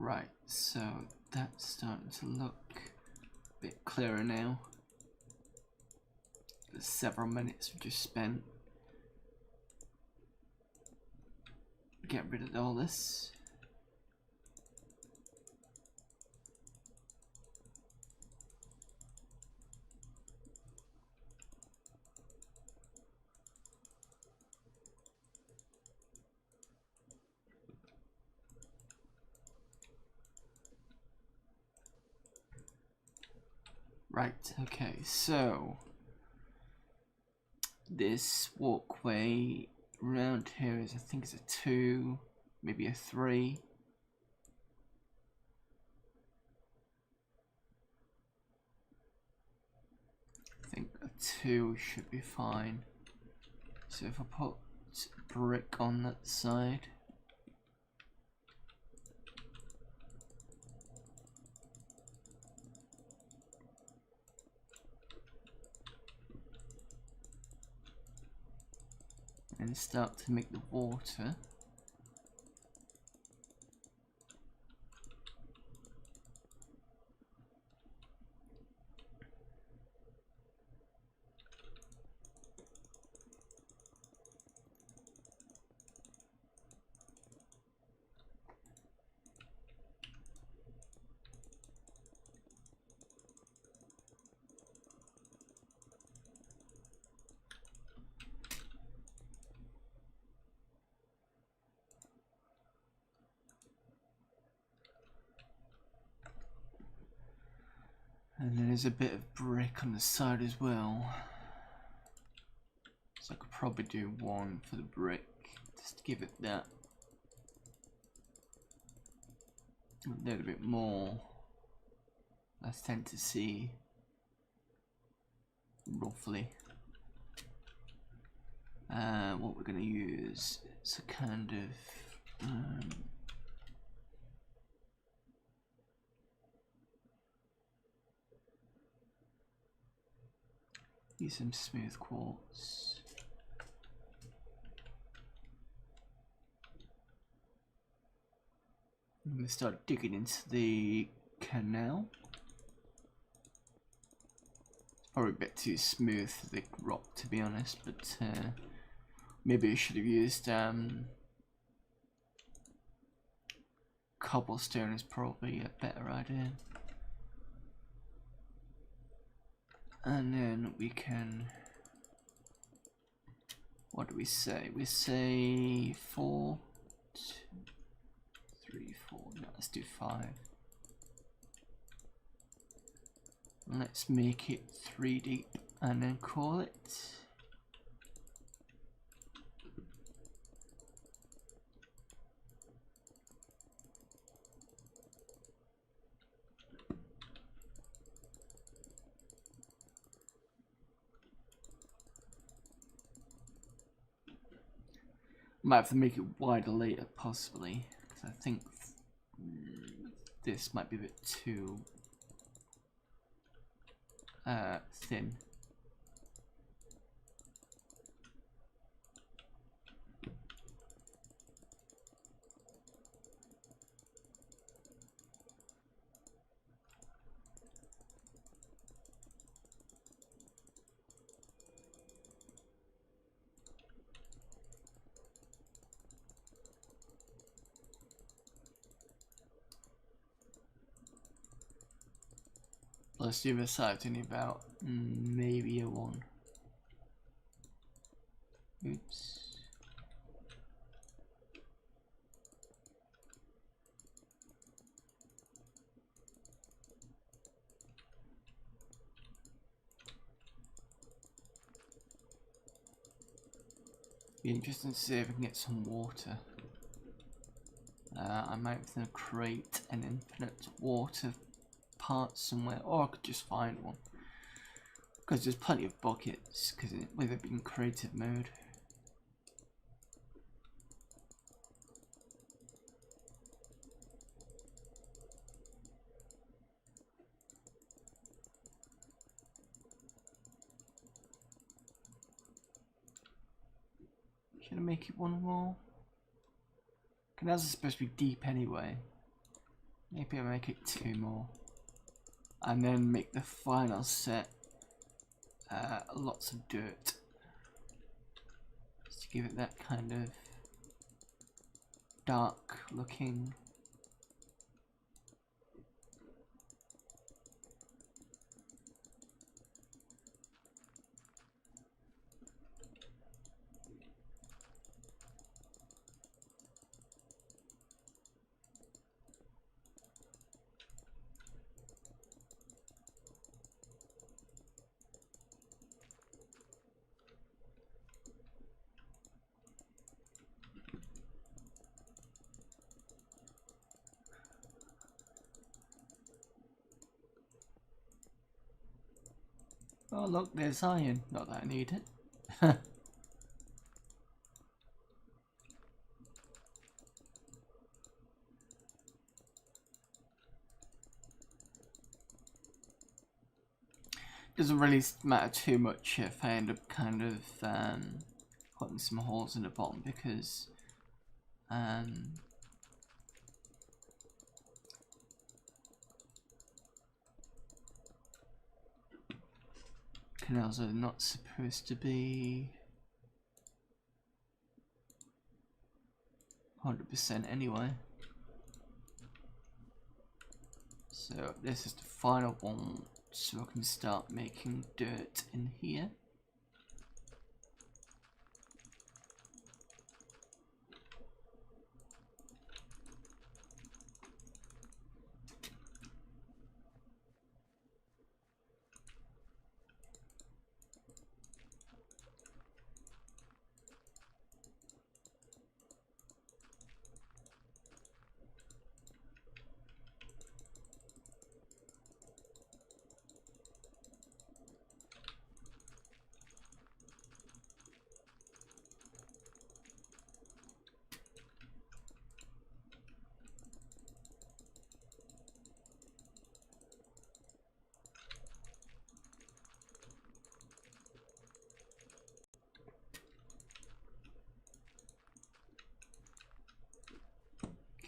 Right, so that's starting to look a bit clearer now. The several minutes we just spent. Get rid of all this. Right, okay, so this walkway around here is, I think it's a 2, maybe a 3. I think a 2 should be fine. So if I put brick on that side. And start to make the water. And then there's a bit of brick on the side as well. So I could probably do 1 for the brick, just to give it that a little bit more. I tend to see roughly. What we're going to use is a kind of use some smooth quartz. I'm going to start digging into the canal. It's probably a bit too smooth for the rock, to be honest, but maybe I should have used cobblestone is probably a better idea. And then we can, what do we say? We say 4, 2, 3, 4, no, let's do 5. Let's make it 3 deep and then call it. Might have to make it wider later, possibly, because I think this might be a bit too thin. Plus the other side's only about maybe a 1. Oops. Be interesting to see if we can get some water. I might have to create an infinite water part somewhere, or I could just find one. Because there's plenty of buckets, because with it being creative mode. Should I make it 1 wall? Canals are supposed to be deep anyway. Maybe I'll make it 2 more. And then make the final set lots of dirt. Just to give it that kind of dark looking. Oh look, there's iron. Not that I need it. Doesn't really matter too much if I end up kind of putting some holes in the bottom, because canals are not supposed to be 100% anyway. So this is the final one, so I can start making dirt in here.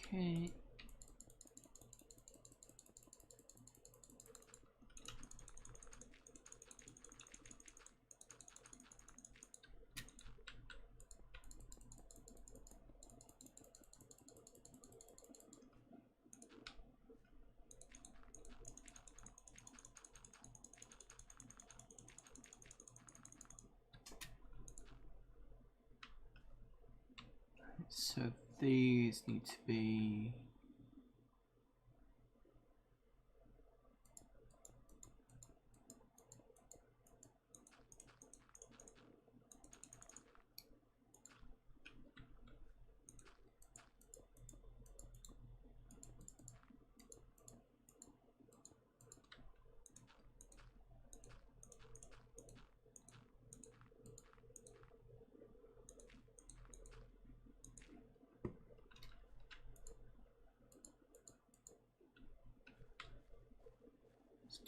Okay. So these need to be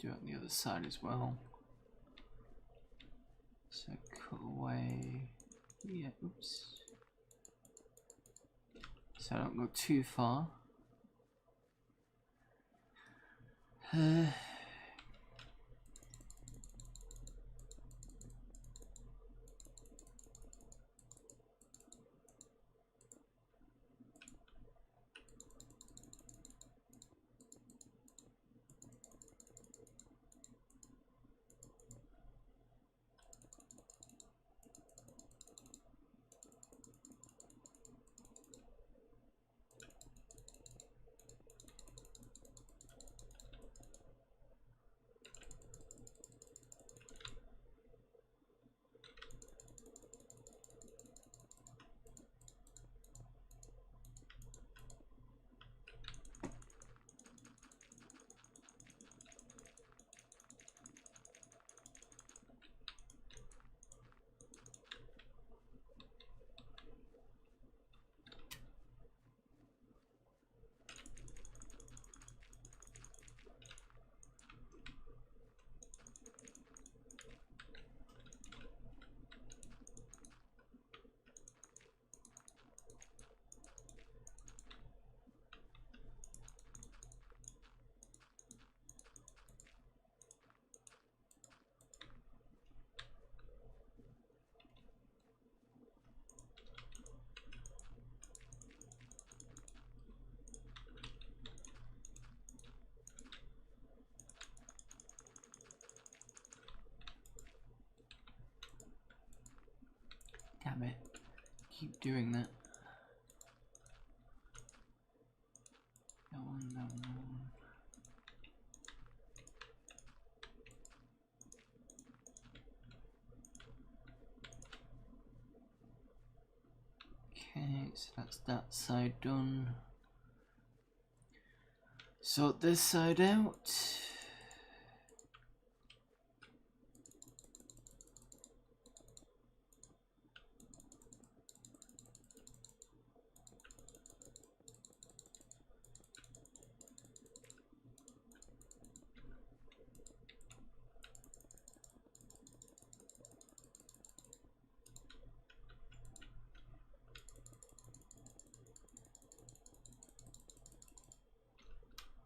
do it on the other side as well. So cut away. Yeah, oops. So I don't go too far. damn it. Keep doing that. No one, no one. Okay, so that's that side done. Sort this side out.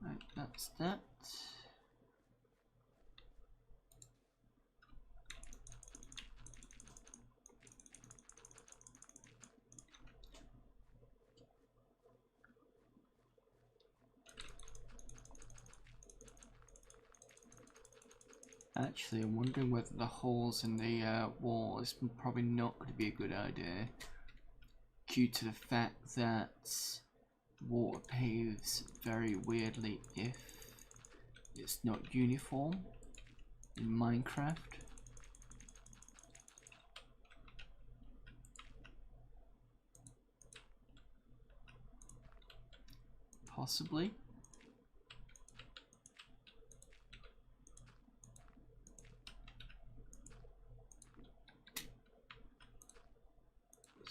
Right, that's that. Actually, I'm wondering whether the holes in the wall is probably not going to be a good idea, due to the fact that water behaves very weirdly if it's not uniform in Minecraft. Possibly.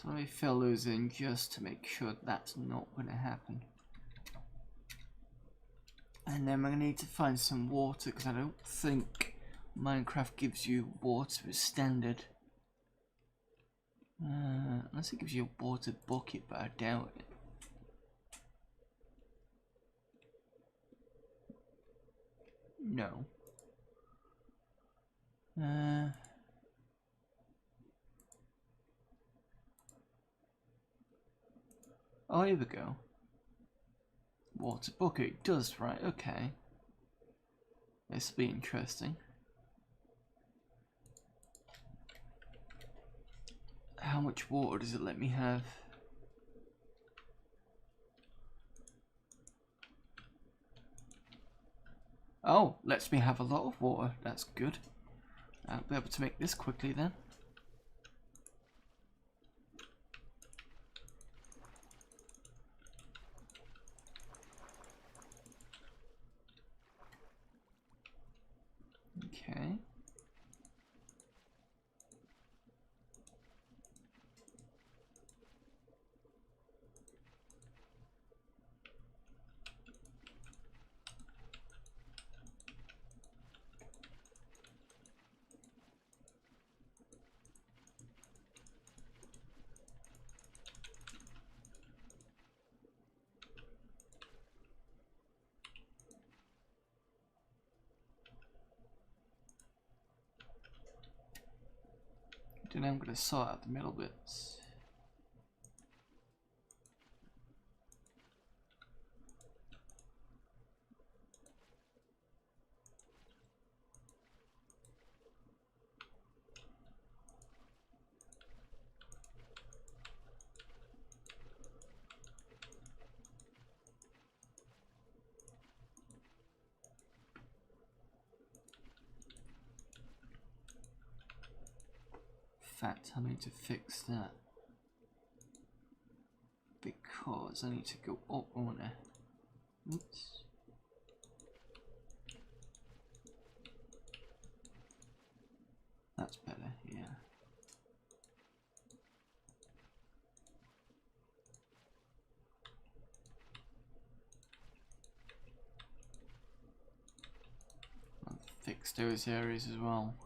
So let me fill those in just to make sure that's not going to happen. And then we're going to need to find some water, because I don't think Minecraft gives you water as standard. Unless it gives you a water bucket, but I doubt it. No. Oh, here we go. Water bucket, it does, right, okay. This will be interesting. How much water does it let me have? Oh, lets me have a lot of water. That's good. I'll be able to make this quickly then. Okay. Then I'm going to sort out the middle bits. In fact, I need to fix that, because I need to go up on it. Oops. That's better, yeah. I'll fix those areas as well.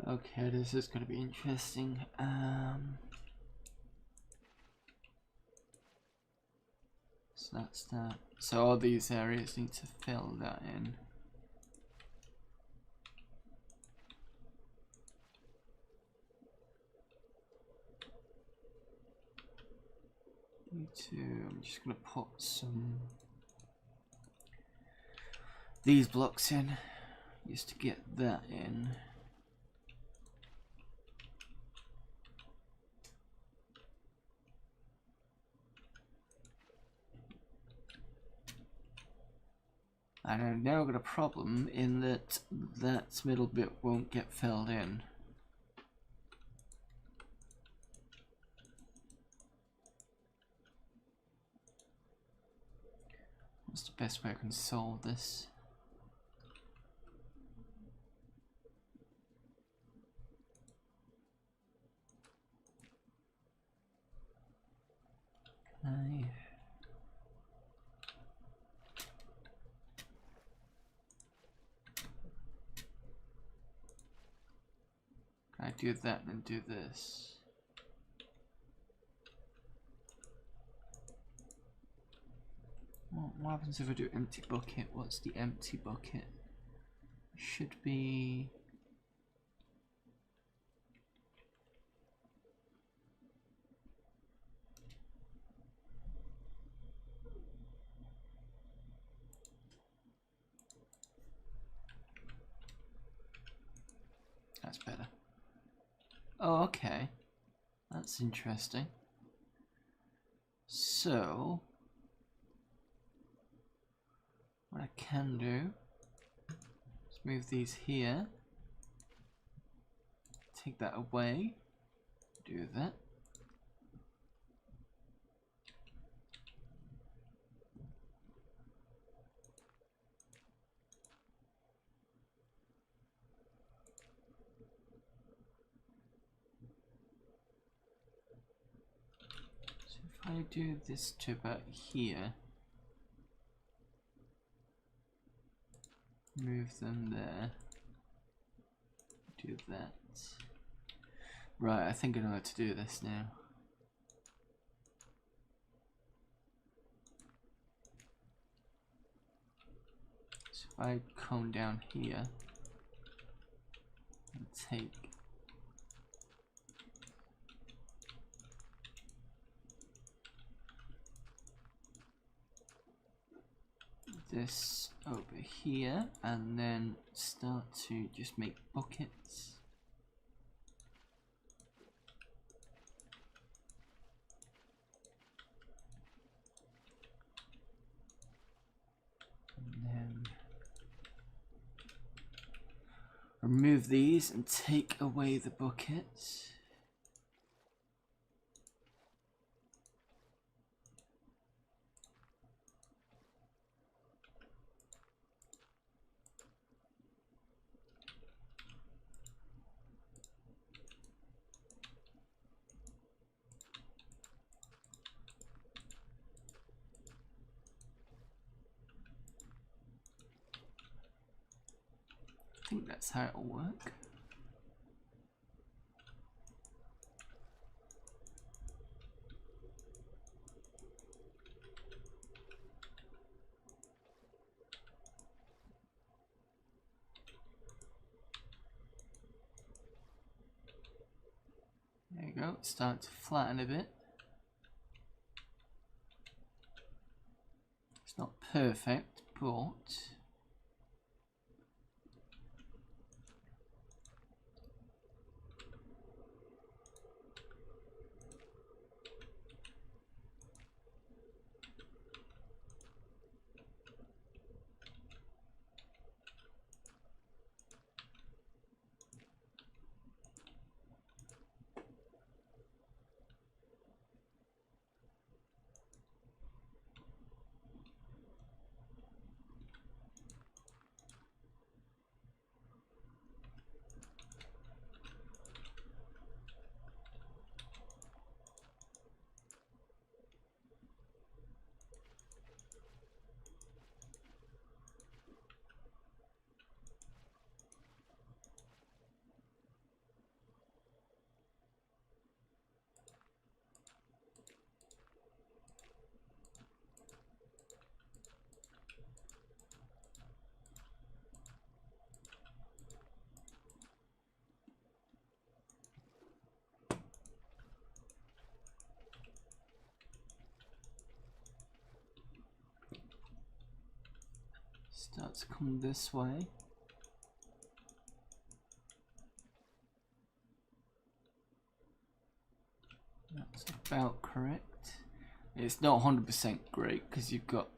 Okay, this is going to be interesting. So that's that. So all these areas need to fill that in. I'm just going to put some these blocks in just to get that in. And I've now got a problem in that that middle bit won't get filled in. What's the best way I can solve this? I do that and do this. What happens if I do empty bucket? What's the empty bucket? Should be... That's better. Oh, okay. That's interesting. So, what I can do is move these here. Take that away. Do that. If I do this to about here, move them there, do that. Right, I think I know how to do this now. So if I come down here and take this over here and then start to just make buckets. And then remove these and take away the buckets. I think that's how it'll work. There you go, it's starting to flatten a bit. It's not perfect, but Start to come this way. That's about correct. It's not 100% great because you've got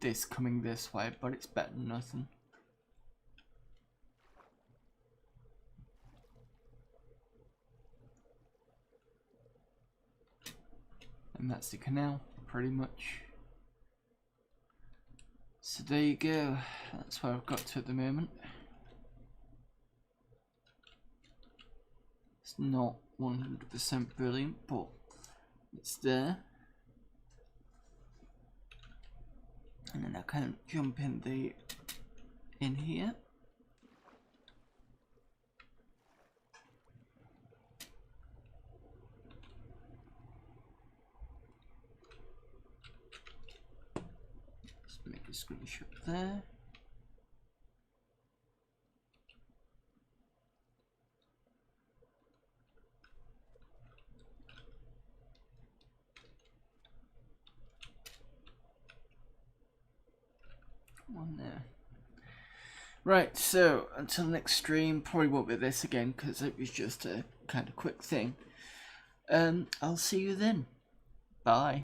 this coming this way, but it's better than nothing. And that's the canal, pretty much. So there you go. That's where I've got to at the moment. It's not 100% brilliant, but it's there. And then I can jump in here. Let's make a screenshot there. One there. Right, so until next stream, probably won't be this again because it was just a kind of quick thing. I'll see you then. Bye.